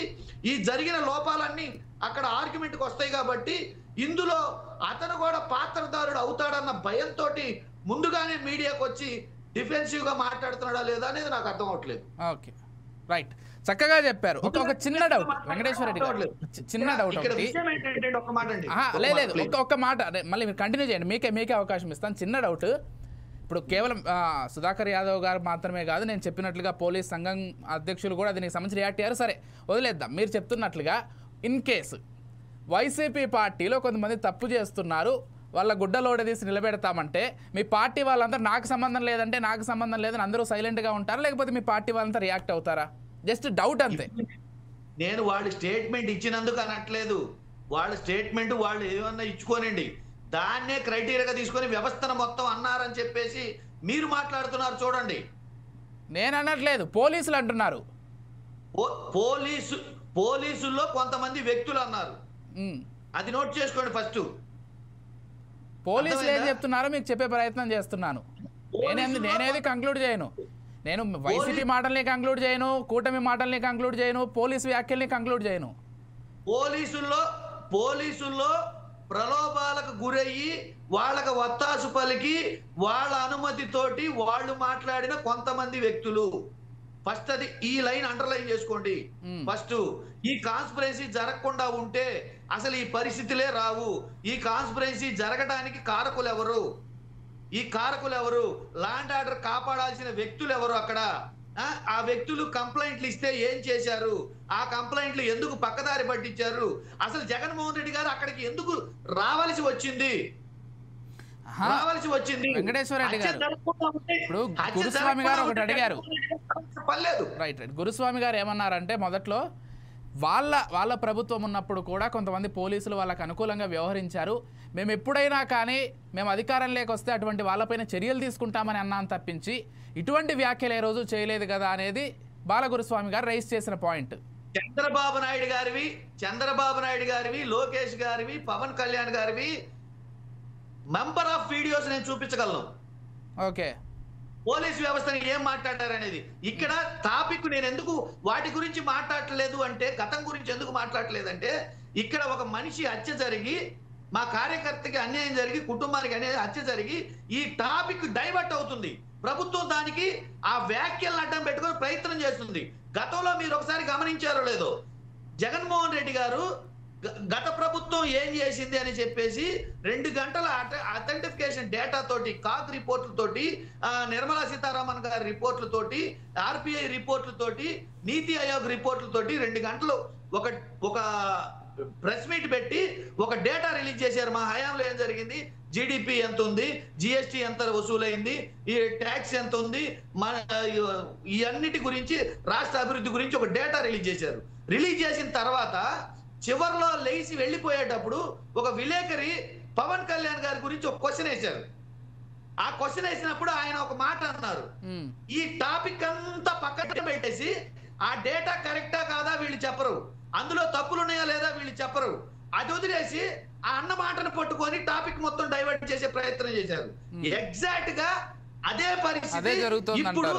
ఈ జరిగిన లోపాలన్నీ అక్కడ ఆర్గ్యుమెంట్కి వస్తాయి. కాబట్టి ఇందులో అతను కూడా పాత్రదారుడు అవుతాడన్న భయంతో ముందుగానే మీడియాకు వచ్చి డిఫెన్సివ్ గా మాట్లాడుతున్నాడా లేదా అనేది నాకు అర్థం అవట్లేదు. ఓకే, రైట్, చక్కగా చెప్పారు. ఒక చిన్న డౌట్ వెంకటేశ్వర రెడ్డి గారు, చిన్న డౌట్ లేదు, ఒక్క మాట మళ్ళీ మీరు కంటిన్యూ చేయండి, మీకే అవకాశం ఇస్తాను. చిన్న డౌట్. ఇప్పుడు కేవలం సుధాకర్ యాదవ్ గారు మాత్రమే కాదు, నేను చెప్పినట్లుగా పోలీస్ సంఘం అధ్యక్షులు కూడా దీనికి సంబంధించి రియాక్ట్ అయ్యారు. సరే, వదిలేద్దాం. మీరు చెప్తున్నట్లుగా ఇన్ కేసు వైసీపీ పార్టీలో కొంతమంది తప్పు చేస్తున్నారు, వాళ్ళ గుడ్డలోడ తీసి నిలబెడతామంటే మీ పార్టీ వాళ్ళంతా నాకు సంబంధం లేదంటే నాకు సంబంధం లేదని అందరూ సైలెంట్గా ఉంటారా, లేకపోతే మీ పార్టీ వాళ్ళంతా రియాక్ట్ అవుతారా? జస్ట్ డౌట్ అంతే. నేను వాళ్ళు స్టేట్మెంట్ ఇచ్చినందుకు అనట్లేదు. వాళ్ళ స్టేట్మెంట్ వాళ్ళు ఏమన్నా ఇచ్చుకోనండి, దాన్నే క్రైటీరియాగా తీసుకొని వ్యవస్థను మొత్తం అన్నారని చెప్పేసి మీరు మాట్లాడుతున్నారు. చూడండి, నేను అనట్లేదు, పోలీసులు అంటున్నారు. పోలీసుల్లో కొంతమంది వ్యక్తులు అన్నారు, అది నోట్ చేసుకోండి. ఫస్ట్ పోలీసులు ఏం చెప్తున్నారో మీకు చెప్పే ప్రయత్నం చేస్తున్నాను. నేనేది కంక్లూడ్ చేయను. నేను వైసీపీ మాటల్ని కంక్లూడ్ చేయను, కూటమి మాటల్ని కంక్లూడ్ చేయను, పోలీసు వ్యాఖ్యల్ని కంక్లూడ్ చేయను. పోలీసుల్లో ప్రలోభాలకు గురయ్యి వాళ్ళకు వత్తాసు పలికి వాళ్ళ అనుమతితోటి వాళ్ళు మాట్లాడిన కొంతమంది వ్యక్తులు. ఫస్ట్ అది ఈ లైన్ అండర్లైన్ చేసుకోండి. ఫస్ట్ ఈ కాన్స్పిరసీ జరగకుండా ఉంటే అసలు ఈ పరిస్థితులే రావు. ఈ కాన్స్పిరసీ జరగడానికి కారకులు ఎవరు? ఈ కారకులు ఎవరు? ల్యాండ్ ఆర్డర్ కాపాడాల్సిన వ్యక్తులు ఎవరు? అక్కడ ఆ వ్యక్తులు కంప్లైంట్లు ఇస్తే ఏం చేశారు? ఆ కంప్లైంట్లు ఎందుకు పక్కదారి పట్టించారు? అసలు జగన్మోహన్ రెడ్డి గారు అక్కడికి ఎందుకు రావాల్సి వచ్చింది? వెంకటేశ్వర రెడ్డి గారు, ఇప్పుడు గురుస్వామి గారు ఒకటి అడిగారు. రైట్, గురుస్వామి గారు ఏమన్నారంటే, మొదట్లో వాళ్ళ ప్రభుత్వం ఉన్నప్పుడు కూడా కొంతమంది పోలీసులు వాళ్ళకు అనుకూలంగా వ్యవహరించారు, మేము ఎప్పుడైనా కానీ మేము అధికారంలోకి వస్తే అటువంటి వాళ్ళపైన చర్యలు తీసుకుంటామని అన్నాను తప్పించి ఇటువంటి వ్యాఖ్యలు ఏ రోజు చేయలేదు కదా అనేది బాలగురుస్వామి గారు రైజ్ చేసిన పాయింట్. చంద్రబాబు నాయుడు గారివి లోకేష్ గారివి పవన్ కళ్యాణ్ గారివి మెంబర్ ఆఫ్ వీడియోస్ నేను చూపించగలను. ఓకే, పోలీస్ వ్యవస్థని ఏం మాట్లాడారనేది. ఇక్కడ టాపిక్ నేను ఎందుకు వాటి గురించి మాట్లాడలేదు అంటే, గతం గురించి ఎందుకు మాట్లాడలేదంటే, ఇక్కడ ఒక మనిషి హత్య జరిగి, మా కార్యకర్తకి అన్యాయం జరిగి, కుటుంబానికి హత్య జరిగి, ఈ టాపిక్ డైవర్ట్ అవుతుంది. ప్రభుత్వం దానికి ఆ వ్యాఖ్యలను అడ్డం పెట్టుకొని ప్రయత్నం చేస్తుంది. గతంలో మీరు ఒకసారి గమనించారో లేదో, జగన్మోహన్ రెడ్డి గారు గత ప్రభుత్వం ఏం చేసింది అని చెప్పేసి 2 గంటల అథెంటిఫికేషన్ డేటా తోటి, కాగ్ రిపోర్టులతోటి, నిర్మలా సీతారామన్ గారి రిపోర్టులతోటి, ఆర్బీఐ రిపోర్టులతోటి, నీతి ఆయోగ్ రిపోర్టులతోటి 2 గంటలు ఒక ప్రెస్ మీట్ పెట్టి ఒక డేటా రిలీజ్ చేశారు. మా హయాంలో ఏం జరిగింది, జీడిపి ఎంత ఉంది, జిఎస్టి ఎంత వసూలైంది, ఈ ట్యాక్స్ ఎంత ఉంది, మన ఈ అన్నిటి గురించి, రాష్ట్ర అభివృద్ధి గురించి ఒక డేటా రిలీజ్ చేశారు. రిలీజ్ చేసిన తర్వాత చివరిలో లేచి వెళ్ళిపోయేటప్పుడు ఒక విలేకరి పవన్ కళ్యాణ్ గారి గురించి ఒక క్వశ్చన్ వేశారు. ఆ క్వశ్చన్ వేసినప్పుడు ఆయన ఒక మాట అన్నారు, ఈ టాపిక్ అంతా పక్కన పెట్టేసి ఆ డేటా కరెక్టా కాదా వీళ్ళు చెప్పరు, అందులో తప్పులు ఉన్నాయా లేదా వీళ్ళు చెప్పరు, అది వదిలేసి ఆ అన్న మాటను పట్టుకొని టాపిక్ మొత్తం డైవర్ట్ చేసే ప్రయత్నం చేశారు. ఎగ్జాక్ట్ గా అదే పరిస్థితి ఇప్పుడు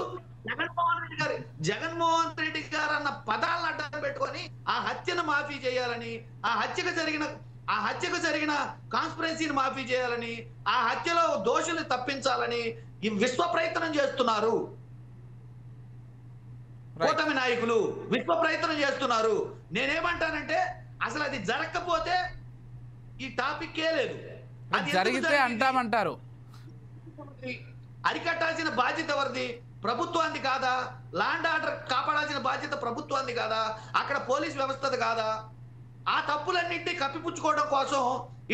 జగన్మోహన్ రెడ్డి గారు అన్న పదాలను అడ్డం పెట్టుకొని ఆ హత్యను మాఫీ చేయాలని, ఆ హత్యకు జరిగిన కాన్స్పిరసీని మాఫీ చేయాలని, ఆ హత్యలో దోషుల్ని తప్పించాలని ఈ విశ్వ ప్రయత్నం చేస్తున్నారు. కూటమి నాయకులు విశ్వ ప్రయత్నం చేస్తున్నారు. నేనేమంటానంటే, అసలు అది జరగకపోతే ఈ టాపిక్కే లేదు. అది జరిగితే అంటామంటారు. అరికట్టాల్సిన బాధ్యత ఎవరిది? ప్రభుత్వాన్ని కాదా? ల్యాండ్ ఆర్డర్ కాపాడాల్సిన బాధ్యత ప్రభుత్వాన్ని కాదా? అక్కడ పోలీస్ వ్యవస్థది కాదా? ఆ తప్పులన్నింటినీ కప్పిపుచ్చుకోవడం కోసం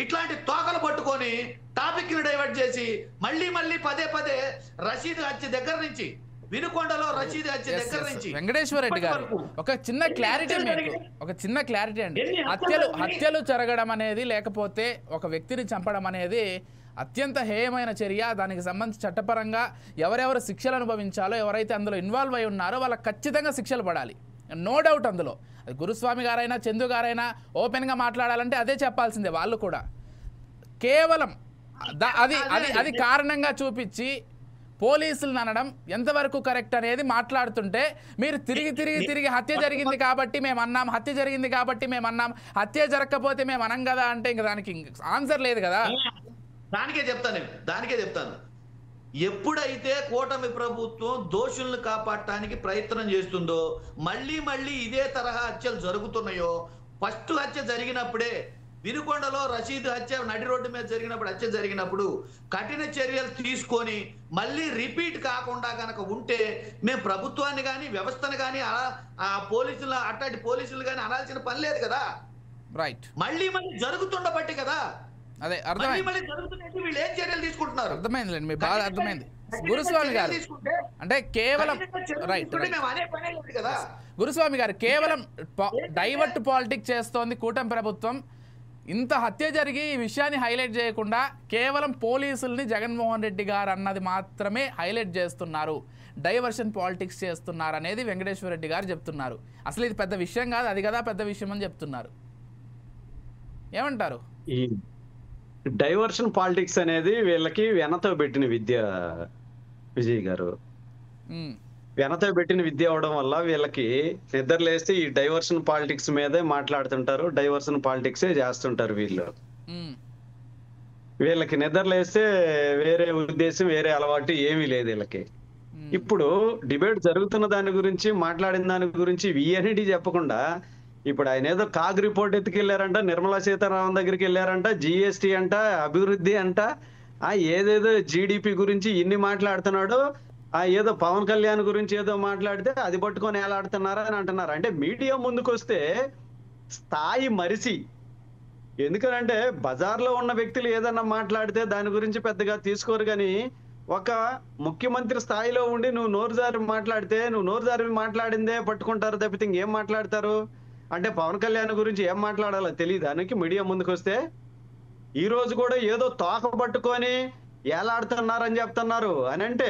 ఇట్లాంటి తోకలు పట్టుకొని టాపిక్ ని డైవర్ట్ చేసి మళ్ళీ పదే రషీద్ హత్య దగ్గర నుంచి, వినుకొండలో రషీద్ హత్య దగ్గర నుంచి, వెంకటేశ్వర రెడ్డి గారు ఒక చిన్న క్లారిటీ అండి. హత్యలు జరగడం అనేది, లేకపోతే ఒక వ్యక్తిని చంపడం అనేది అత్యంత హేయమైన చర్య. దానికి సంబంధించి చట్టపరంగా ఎవరెవరు శిక్షలు అనుభవించాలో, ఎవరైతే అందులో ఇన్వాల్వ్ అయి ఉన్నారో వాళ్ళకి ఖచ్చితంగా శిక్షలు పడాలి, నో డౌట్. అందులో గురుస్వామి గారైనా చందు గారైనా ఓపెన్గా మాట్లాడాలంటే అదే చెప్పాల్సిందే. వాళ్ళు కూడా కేవలం అది కారణంగా చూపించి పోలీసులను అనడం ఎంతవరకు కరెక్ట్ అనేది మాట్లాడుతుంటే, మీరు తిరిగి హత్య జరిగింది కాబట్టి మేము అన్నాం, హత్య జరిగింది కాబట్టి మేము అన్నాం, హత్య జరగకపోతే మేము అనం కదా అంటే ఇంక దానికి ఆన్సర్ లేదు కదా. దానికే చెప్తాను. ఎప్పుడైతే కూటమి ప్రభుత్వం దోషుల్ని కాపాడటానికి ప్రయత్నం చేస్తుందో, మళ్ళీ ఇదే తరహా హత్యలు జరుగుతున్నాయో, ఫస్ట్ హత్య జరిగినప్పుడే, వినుకొండలో రషీద్ హత్య నడి రోడ్డు మీద హత్య జరిగినప్పుడు కఠిన చర్యలు తీసుకొని మళ్ళీ రిపీట్ కాకుండా కనుక ఉంటే, మేము ప్రభుత్వాన్ని కానీ వ్యవస్థను కానీ పోలీసులు అట్లాంటి పోలీసులు కానీ అనాల్సిన పని లేదు కదా. రైట్, మళ్ళీ జరుగుతుండబట్టి కదా. అదే అర్థమైంది. వీళ్ళు ఏం చర్యలు తీసుకుంటున్నారు? అర్థమైంది, మీ బాధ అర్థమైంది. గురుస్వామి గారు అంటే కేవలం గురుస్వామి గారు కేవలం డైవర్ట్ పాలిటిక్స్ చేస్తోంది కూటమి ప్రభుత్వం. ఇంత హత్య జరిగి ఈ విషయాన్ని హైలైట్ చేయకుండా కేవలం పోలీసుల్ని జగన్మోహన్ రెడ్డి గారు అన్నది మాత్రమే హైలైట్ చేస్తున్నారు, డైవర్షన్ పాలిటిక్స్ చేస్తున్నారు అనేది వెంకటేశ్వర రెడ్డి గారు చెప్తున్నారు. అసలు ఇది పెద్ద విషయం కాదు, అది కదా పెద్ద విషయం అని చెప్తున్నారు. ఏమంటారు? ఈ డైవర్షన్ పాలిటిక్స్ అనేది వీళ్ళకి వెనతో పెట్టిన విద్య విజయ్ గారు. వెనతో పెట్టిన విద్య అవడం వల్ల వీళ్ళకి నిద్రలేస్తే ఈ డైవర్షన్ పాలిటిక్స్ మీదే మాట్లాడుతుంటారు, డైవర్షన్ పాలిటిక్సే చేస్తుంటారు. వీళ్ళకి నిద్రలేస్తే వేరే ఉద్దేశం, వేరే అలవాటు ఏమీ లేదు వీళ్ళకి. ఇప్పుడు డిబేట్ జరుగుతున్న దాని గురించి, మాట్లాడిన దాని గురించి వీఎన్టీ చెప్పకుండా, ఇప్పుడు ఆయన ఏదో కాగ్ రిపోర్ట్ ఎత్తుకెళ్లారంట, నిర్మలా సీతారామన్ దగ్గరికి వెళ్ళారంట, జిఎస్టి అంట, అభివృద్ధి అంట, ఏదేదో జీడిపి గురించి ఇన్ని మాట్లాడుతున్నాడు. ఏదో పవన్ కళ్యాణ్ గురించి ఏదో మాట్లాడితే అది పట్టుకొని ఏలాడుతున్నారా అని అంటున్నారు. అంటే మీడియా ముందుకొస్తే స్థాయి మరిచి, ఎందుకంటే బజార్లో ఉన్న వ్యక్తులు ఏదన్నా మాట్లాడితే దాని గురించి పెద్దగా తీసుకోరు, కానీ ఒక ముఖ్యమంత్రి స్థాయిలో ఉండి నువ్వు నోరు జారి మాట్లాడితే, నువ్వు నోరు జారి మాట్లాడిందే పట్టుకుంటారు తప్పితే ఇంకేం మాట్లాడతారు? అంటే పవన్ కళ్యాణ్ గురించి ఏం మాట్లాడాలో తెలియదు దానికి మీడియా ముందుకు వస్తే. ఈ రోజు కూడా ఏదో తోక పట్టుకొని ఏలాడుతున్నారని చెప్తున్నారు అని అంటే,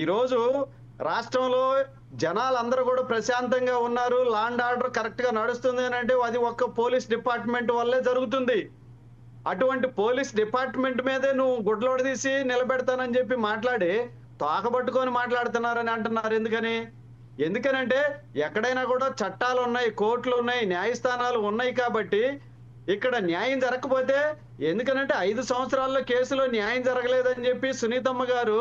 ఈరోజు రాష్ట్రంలో జనాలందరూ కూడా ప్రశాంతంగా ఉన్నారు, లా అండ్ ఆర్డర్ కరెక్ట్ గా నడుస్తుంది అని అంటే అది ఒక్క పోలీస్ డిపార్ట్మెంట్ వల్లే జరుగుతుంది. అటువంటి పోలీస్ డిపార్ట్మెంట్ మీదే నువ్వు గుడ్లోడు తీసి నిలబెడతానని చెప్పి మాట్లాడి తోకబట్టుకొని మాట్లాడుతున్నారని అంటున్నారు. ఎందుకనంటే ఎక్కడైనా కూడా చట్టాలు ఉన్నాయి, కోర్టులు ఉన్నాయి, న్యాయస్థానాలు ఉన్నాయి. కాబట్టి ఇక్కడ న్యాయం జరగకపోతే, ఎందుకనంటే 5 సంవత్సరాల్లో కేసులో న్యాయం జరగలేదని చెప్పి సునీతమ్మ గారు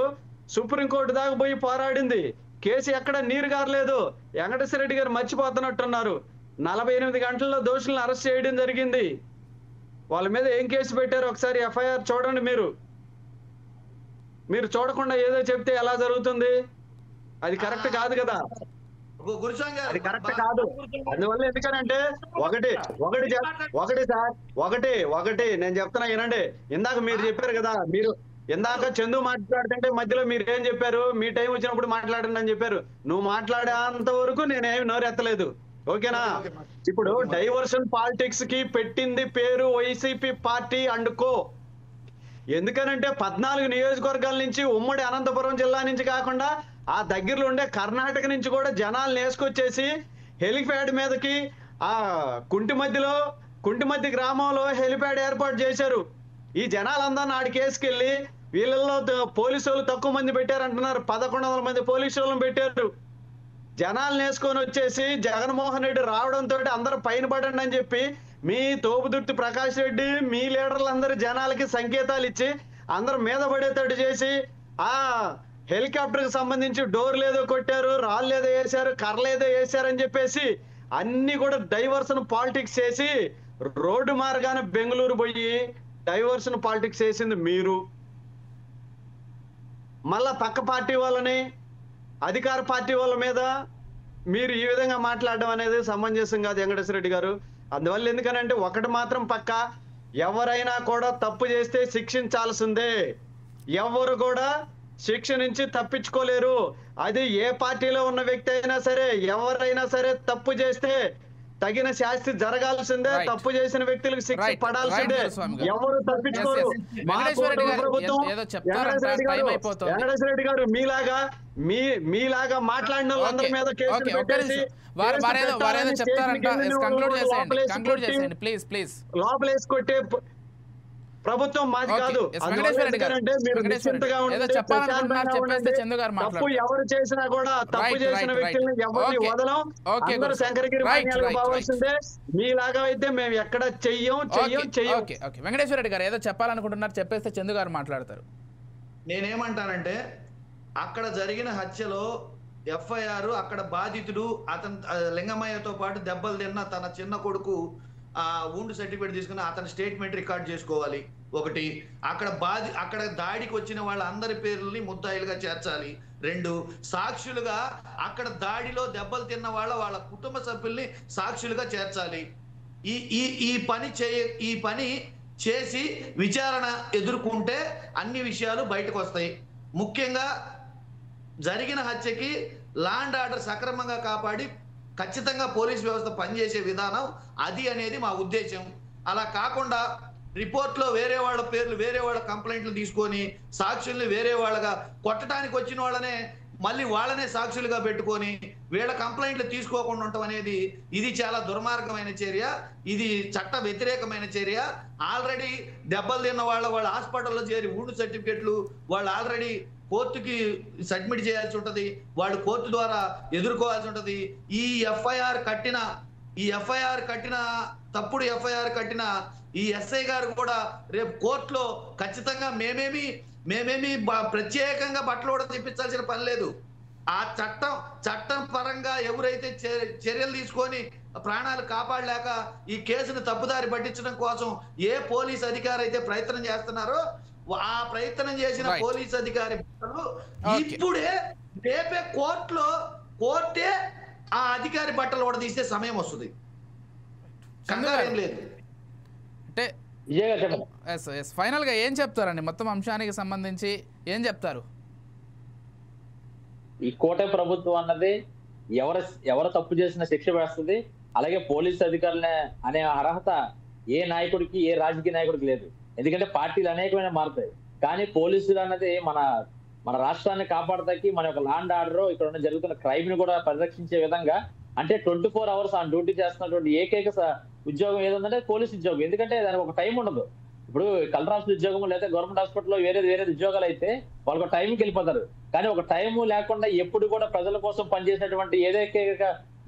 సుప్రీంకోర్టు దాకా పోయి పోరాడింది. కేసు ఎక్కడ నీరు గారలేదు. వెంకటేశ్వర రెడ్డి గారు మర్చిపోతున్నట్టున్నారు. 48 గంటల్లో దోషులను అరెస్ట్ చేయడం జరిగింది. వాళ్ళ మీద ఏం కేసు పెట్టారు ఒకసారి ఎఫ్ఐఆర్ చూడండి. మీరు చూడకుండా ఏదో చెప్తే ఎలా జరుగుతుంది? అది కరెక్ట్ కాదు కదా, అది కరెక్ట్ కాదు. అందువల్ల ఎందుకనంటే ఒకటి నేను చెప్తున్నా వినండి. ఇందాక మీరు చెప్పారు కదా, మీరు ఇందాక చందు మాట్లాడుతుంటే మధ్యలో మీరు ఏం చెప్పారు? మీ టైం వచ్చినప్పుడు మాట్లాడండి అని చెప్పారు. నువ్వు మాట్లాడేంత వరకు నేనేమి నోరెత్తలేదు. ఓకేనా? ఇప్పుడు డైవర్షన్ పాలిటిక్స్ కి పెట్టింది పేరు వైసీపీ పార్టీ అండ్ కో. ఎందుకనంటే 14 నియోజకవర్గాల నుంచి, ఉమ్మడి అనంతపురం జిల్లా నుంచి కాకుండా ఆ దగ్గరలో ఉండే కర్ణాటక నుంచి కూడా జనాలను వేసుకొచ్చేసి హెలిప్యాడ్ మీదకి ఆ కుంటిమధ్య గ్రామంలో హెలిప్యాడ్ ఏర్పాటు చేశారు. ఈ జనాలందరినీ ఆడికి వేసుకెళ్ళి వీళ్ళల్లో పోలీసు వాళ్ళు తక్కువ మంది పెట్టారంటున్నారు. 1100 మంది పోలీసు వాళ్ళని పెట్టారు. జనాలను వేసుకొని వచ్చేసి జగన్మోహన్ రెడ్డి రావడంతో అందరూ పైన పడండి అని చెప్పి మీ తోపుదుర్తి ప్రకాష్ రెడ్డి, మీ లీడర్లందరూ జనాలకి సంకేతాలు ఇచ్చి అందరూ మీద పడేటట్టు చేసి ఆ హెలికాప్టర్ కి సంబంధించి డోర్లు ఏదో కొట్టారు, రాళ్ళు ఏదో వేశారు, కర్రలు ఏదో వేశారని చెప్పేసి అన్ని కూడా డైవర్షన్ పాలిటిక్స్ చేసి రోడ్డు మార్గాన బెంగళూరు పోయి డైవర్షన్ పాలిటిక్స్ చేసింది మీరు. మళ్ళా పక్క పార్టీ వాళ్ళని, అధికార పార్టీ వాళ్ళ మీద మీరు ఈ విధంగా మాట్లాడడం అనేది సమంజసం కాదు వెంకటేశ్వర రెడ్డి గారు. అందువల్ల ఎందుకనంటే ఒకటి మాత్రం పక్క, ఎవరైనా కూడా తప్పు చేస్తే శిక్షించాల్సిందే. ఎవరు కూడా శిక్ష నుంచి తప్పించుకోలేరు. అది ఏ పార్టీలో ఉన్న వ్యక్తి అయినా సరే, ఎవరైనా సరే తప్పు చేస్తే తగిన శాస్తి జరగాల్సిందే. తప్పు చేసిన వ్యక్తులకు శిక్ష పడాల్సిందే. ఎవరు తప్పించుకోరు. వెంకటేశ్వర రెడ్డి గారు మీలాగా మాట్లాడిన వాళ్ళందరి మీద కేసులు పెట్టేసి లోపలేసి కొట్టే ప్రభుత్వం మాది కాదు. తప్పు ఎవరు చేసినా కూడా తప్పు చేసిన వ్యక్తులను ఎవరిని వదలం. అందరూ శంకరగిరి భావించిందే. మీలాగా అయితే మేము ఎక్కడ చెయ్యం. వెంకటేశ్వర రెడ్డి గారు ఏదో చెప్పాలనుకుంటున్నారు, చెప్పేస్తే చందు గారు మాట్లాడతారు. నేనేమంటానంటే అక్కడ జరిగిన హత్యలో ఎఫ్ఐఆర్, అక్కడ బాధితుడు అతను లింగమయ్యతో పాటు దెబ్బలు తిన్న తన చిన్న కొడుకు ఊండు సర్టిఫికేట్ తీసుకుని అతని స్టేట్మెంట్ రికార్డ్ చేసుకోవాలి. ఒకటి, అక్కడ దాడికి వచ్చిన వాళ్ళ అందరి పేర్లని ముద్దాయిలుగా చేర్చాలి. 2, సాక్షులుగా అక్కడ దాడిలో దెబ్బలు తిన్న వాళ్ళ కుటుంబ సభ్యుల్ని సాక్షులుగా చేర్చాలి. ఈ పని చేసి విచారణ ఎదుర్కొంటే అన్ని విషయాలు బయటకు వస్తాయి. ముఖ్యంగా జరిగిన హత్యకి లా అండ్ ఆర్డర్ సక్రమంగా కాపాడి ఖచ్చితంగా పోలీస్ వ్యవస్థ పనిచేసే విధానం అది అనేది మా ఉద్దేశం. అలా కాకుండా రిపోర్ట్లో వేరే వాళ్ళ పేర్లు, వేరే వాళ్ళ కంప్లైంట్లు తీసుకొని సాక్షుల్ని వేరే వాళ్ళగా కొట్టడానికి వచ్చిన వాళ్ళనే మళ్ళీ వాళ్ళనే సాక్షులుగా పెట్టుకొని వీళ్ళ కంప్లైంట్లు తీసుకోకుండా ఉండటం అనేది ఇది చాలా దుర్మార్గమైన చర్య. ఇది చట్ట వ్యతిరేకమైన చర్య. ఆల్రెడీ దెబ్బలు తిన్న వాళ్ళ హాస్పిటల్లో చేరి ఊండు సర్టిఫికెట్లు వాళ్ళు ఆల్రెడీ కోర్టుకి సబ్మిట్ చేయాల్సి ఉంటది. వాళ్ళు కోర్టు ద్వారా ఎదుర్కోవాల్సి ఉంటది. ఈ ఎఫ్ఐఆర్ కట్టిన తప్పుడు ఎఫ్ఐఆర్ కట్టిన ఈ ఎస్ఐ గారు కూడా రేపు కోర్టులో ఖచ్చితంగా మేమేమి ప్రత్యేకంగా బట్టలు కూడా తెప్పించాల్సిన పని లేదు. ఆ చట్టం పరంగా ఎవరైతే చర్యలు తీసుకొని ప్రాణాలు కాపాడలేక ఈ కేసును తప్పుదారి పట్టించడం కోసం ఏ పోలీస్ అధికారి అయితే ప్రయత్నం చేస్తున్నారో ఆ ప్రయత్నం చేసిన పోలీస్ అధికారి ఇప్పుడే రేపే కోర్టే ఆ అధికారి బట్టలు కూడా తీస్తే సమయం వస్తుంది. కంగారేం లేదు. అంటే ఫైనల్ గా ఏం చెప్తారండి మొత్తం అంశానికి సంబంధించి ఏం చెప్తారు? ఈ కోట ప్రభుత్వం అన్నది ఎవరు తప్పు చేసిన శిక్ష వేస్తుంది. అలాగే పోలీసు అధికారులనే అనే అర్హత ఏ నాయకుడికి, ఏ రాజకీయ నాయకుడికి లేదు. ఎందుకంటే పార్టీలు అనేకమైన మారుతాయి. కానీ పోలీసులు అన్నది మన మన రాష్ట్రాన్ని కాపాడతాకి మన యొక్క ల్యాండ్ ఆర్డర్ ఇక్కడ ఉన్న జరుగుతున్న క్రైమ్ ని కూడా పరిరక్షించే విధంగా అంటే 24 hours ఆన్ డ్యూటీ చేస్తున్నటువంటి ఏకైక ఉద్యోగం ఏదంటే పోలీస్ ఉద్యోగం. ఎందుకంటే దానికి ఒక టైం ఉండదు. ఇప్పుడు కలెక్టర్ ఆఫీస్ ఉద్యోగం లేదా గవర్నమెంట్ హాస్పిటల్లో వేరే ఉద్యోగాలు అయితే వాళ్ళకి టైంకి వెళ్ళిపోతారు. కానీ ఒక టైం లేకుండా ఎప్పుడు కూడా ప్రజల కోసం పనిచేసినటువంటి ఏదైతే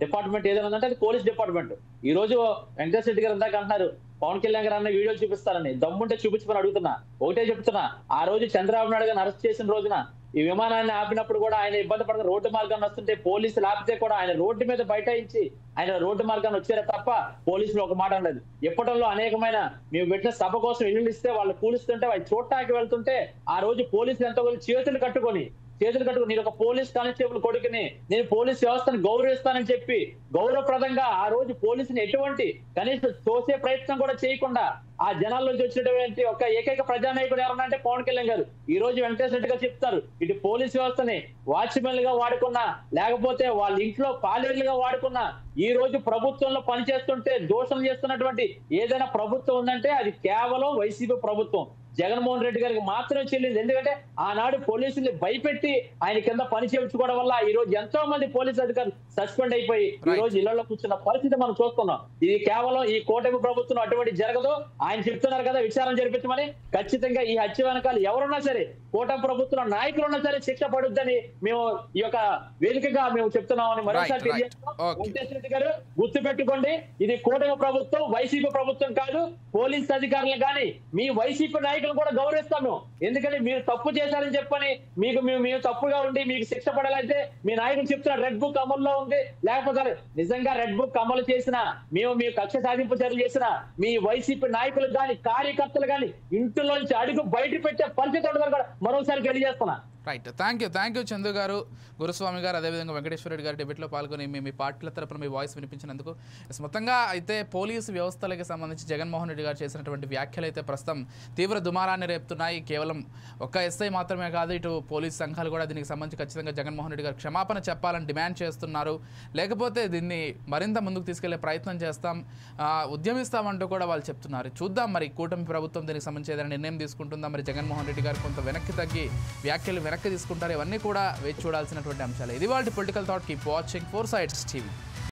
డిపార్ట్మెంట్ ఏదైనా ఉందంటే అది పోలీస్ డిపార్ట్మెంట్. ఈ రోజు వెంకటేశ్వర రెడ్డి గారు ఇందాక అంటున్నారు పవన్ కళ్యాణ్ గారు అన్న వీడియో చూపిస్తారని, దమ్ముంటే చూపించమని అడుగుతున్నా. ఒకటే చెప్తున్నా, ఆ రోజు చంద్రబాబు నాయుడు గారిని అరెస్ట్ చేసిన రోజున ఈ విమానాన్ని ఆపినప్పుడు కూడా ఆయన ఇబ్బంది పడక రోడ్డు మార్గాన్ని వస్తుంటే పోలీసులు ఆపితే కూడా ఆయన రోడ్డు మీద బైఠాయించి ఆయన రోడ్డు మార్గాన్ని వచ్చారే తప్ప పోలీసులు ఒక మాట అనలేదు. ఎప్పటిలో అనేకమైన మేము పెట్టిన సభ కోసం ఇల్లు ఇస్తే వాళ్ళు కూలిస్తుంటే వాళ్ళు చూడటానికి వెళ్తుంటే ఆ రోజు పోలీసులు ఎంతో చేతులు కట్టుకొని నేను ఒక పోలీస్ కానిస్టేబుల్ కొడుకుని, నేను పోలీస్ వ్యవస్థను గౌరవిస్తానని చెప్పి గౌరవప్రదంగా ఆ రోజు పోలీసుని ఎటువంటి కనీసం తోసే ప్రయత్నం కూడా చేయకుండా ఆ జనాల్లోంచి వచ్చినటువంటి ఒక ఏకైక ప్రజానాయకుడు ఎవరన్నా అంటే పవన్ కళ్యాణ్ గారు. ఈ రోజు వెంకటేశ్వర రెడ్డి గారు చెప్తారు ఇటు పోలీస్ వ్యవస్థని వాచ్మెన్ గా వాడుకున్నా లేకపోతే వాళ్ళ ఇంట్లో పాలేరులుగా వాడుకున్నా ఈ రోజు ప్రభుత్వంలో పనిచేస్తుంటే దోషం చేస్తున్నటువంటి ఏదైనా ప్రభుత్వం ఉందంటే అది కేవలం వైసీపీ ప్రభుత్వం. జగన్మోహన్ రెడ్డి గారికి మాత్రమే చెల్లింది. ఎందుకంటే ఆనాడు పోలీసుల్ని భయపెట్టి ఆయన కింద పని చేయించుకోవడం వల్ల ఈ రోజు ఎంతో మంది పోలీసు అధికారులు సస్పెండ్ అయిపోయి ఈ రోజు ఇళ్లలో కూర్చున్న పరిస్థితి మనం చూస్తున్నాం. ఇది కేవలం ఈ కూటమి ప్రభుత్వం అటువంటి జరగదు. ఆయన చెప్తున్నారు కదా విచారణ జరిపించమని. ఖచ్చితంగా ఈ హత్య వెనకాల ఎవరున్నా సరే కూటమి ప్రభుత్వం నాయకులు ఉన్నా సరే శిక్ష పడుద్దని మేము ఈ యొక్క వేదికగా మేము చెప్తున్నామని మరోసారి వెంకటేశ్వర రెడ్డి గారు గుర్తు పెట్టుకోండి. ఇది కూటమి ప్రభుత్వం, వైసీపీ ప్రభుత్వం కాదు. పోలీస్ అధికారులు కానీ మీ వైసీపీ నాయకులు కూడా గౌరవిస్తాము. ఎందుకంటే మీరు తప్పు చేశారని చెప్పని మేము తప్పుగా ఉండి మీకు శిక్ష పడాలంటే మీ నాయకులు చెప్తున్నారు రెడ్ బుక్ అమల్లో ఉంది. లేకపోతే నిజంగా రెడ్ బుక్ అమలు చేసినా మీ కక్ష సాధింపు చర్యలు చేసినా మీ వైసీపీ నాయకులు కానీ కార్యకర్తలు కానీ ఇంటిలోంచి అడుగు బయట పెట్టే పరిస్థితి ఉండదని కూడా మరోసారి తెలియజేస్తున్నా. రైట్, థ్యాంక్ యూ చందు గారు, గురుస్వామి గారు, అదేవిధంగా వెంకటేశ్వర రెడ్డి గారు డిబేట్లో పాల్గొని మీ పార్టీల తరపున మీ వాయిస్ వినిపించినందుకు. మొత్తంగా అయితే పోలీసు వ్యవస్థలకి సంబంధించి జగన్మోహన్ రెడ్డి గారు చేసినటువంటి వ్యాఖ్యలు అయితే ప్రస్తుతం తీవ్ర దుమారాన్ని రేపుతున్నాయి. కేవలం ఒక్క ఎస్ఐ మాత్రమే కాదు, ఇటు పోలీసు సంఘాలు కూడా దీనికి సంబంధించి ఖచ్చితంగా జగన్మోహన్ రెడ్డి గారు క్షమాపణ చెప్పాలని డిమాండ్ చేస్తున్నారు. లేకపోతే దీన్ని మరింత ముందుకు తీసుకెళ్లే ప్రయత్నం చేస్తాం, ఉద్యమిస్తామంటూ కూడా వాళ్ళు చెప్తున్నారు. చూద్దాం మరి కూటమి ప్రభుత్వం దీనికి సంబంధించి ఏదైనా నిర్ణయం తీసుకుంటుందా, మరి జగన్మోహన్ రెడ్డి గారు కొంత వెనక్కి తగ్గి వ్యాఖ్యలు వెనక్కి తీసుకుంటారు. ఇవన్నీ కూడా వేచి చూడాల్సినటువంటి అంశాలు. ఇది వాళ్ళ political thought. Keep watching 4 Sides TV.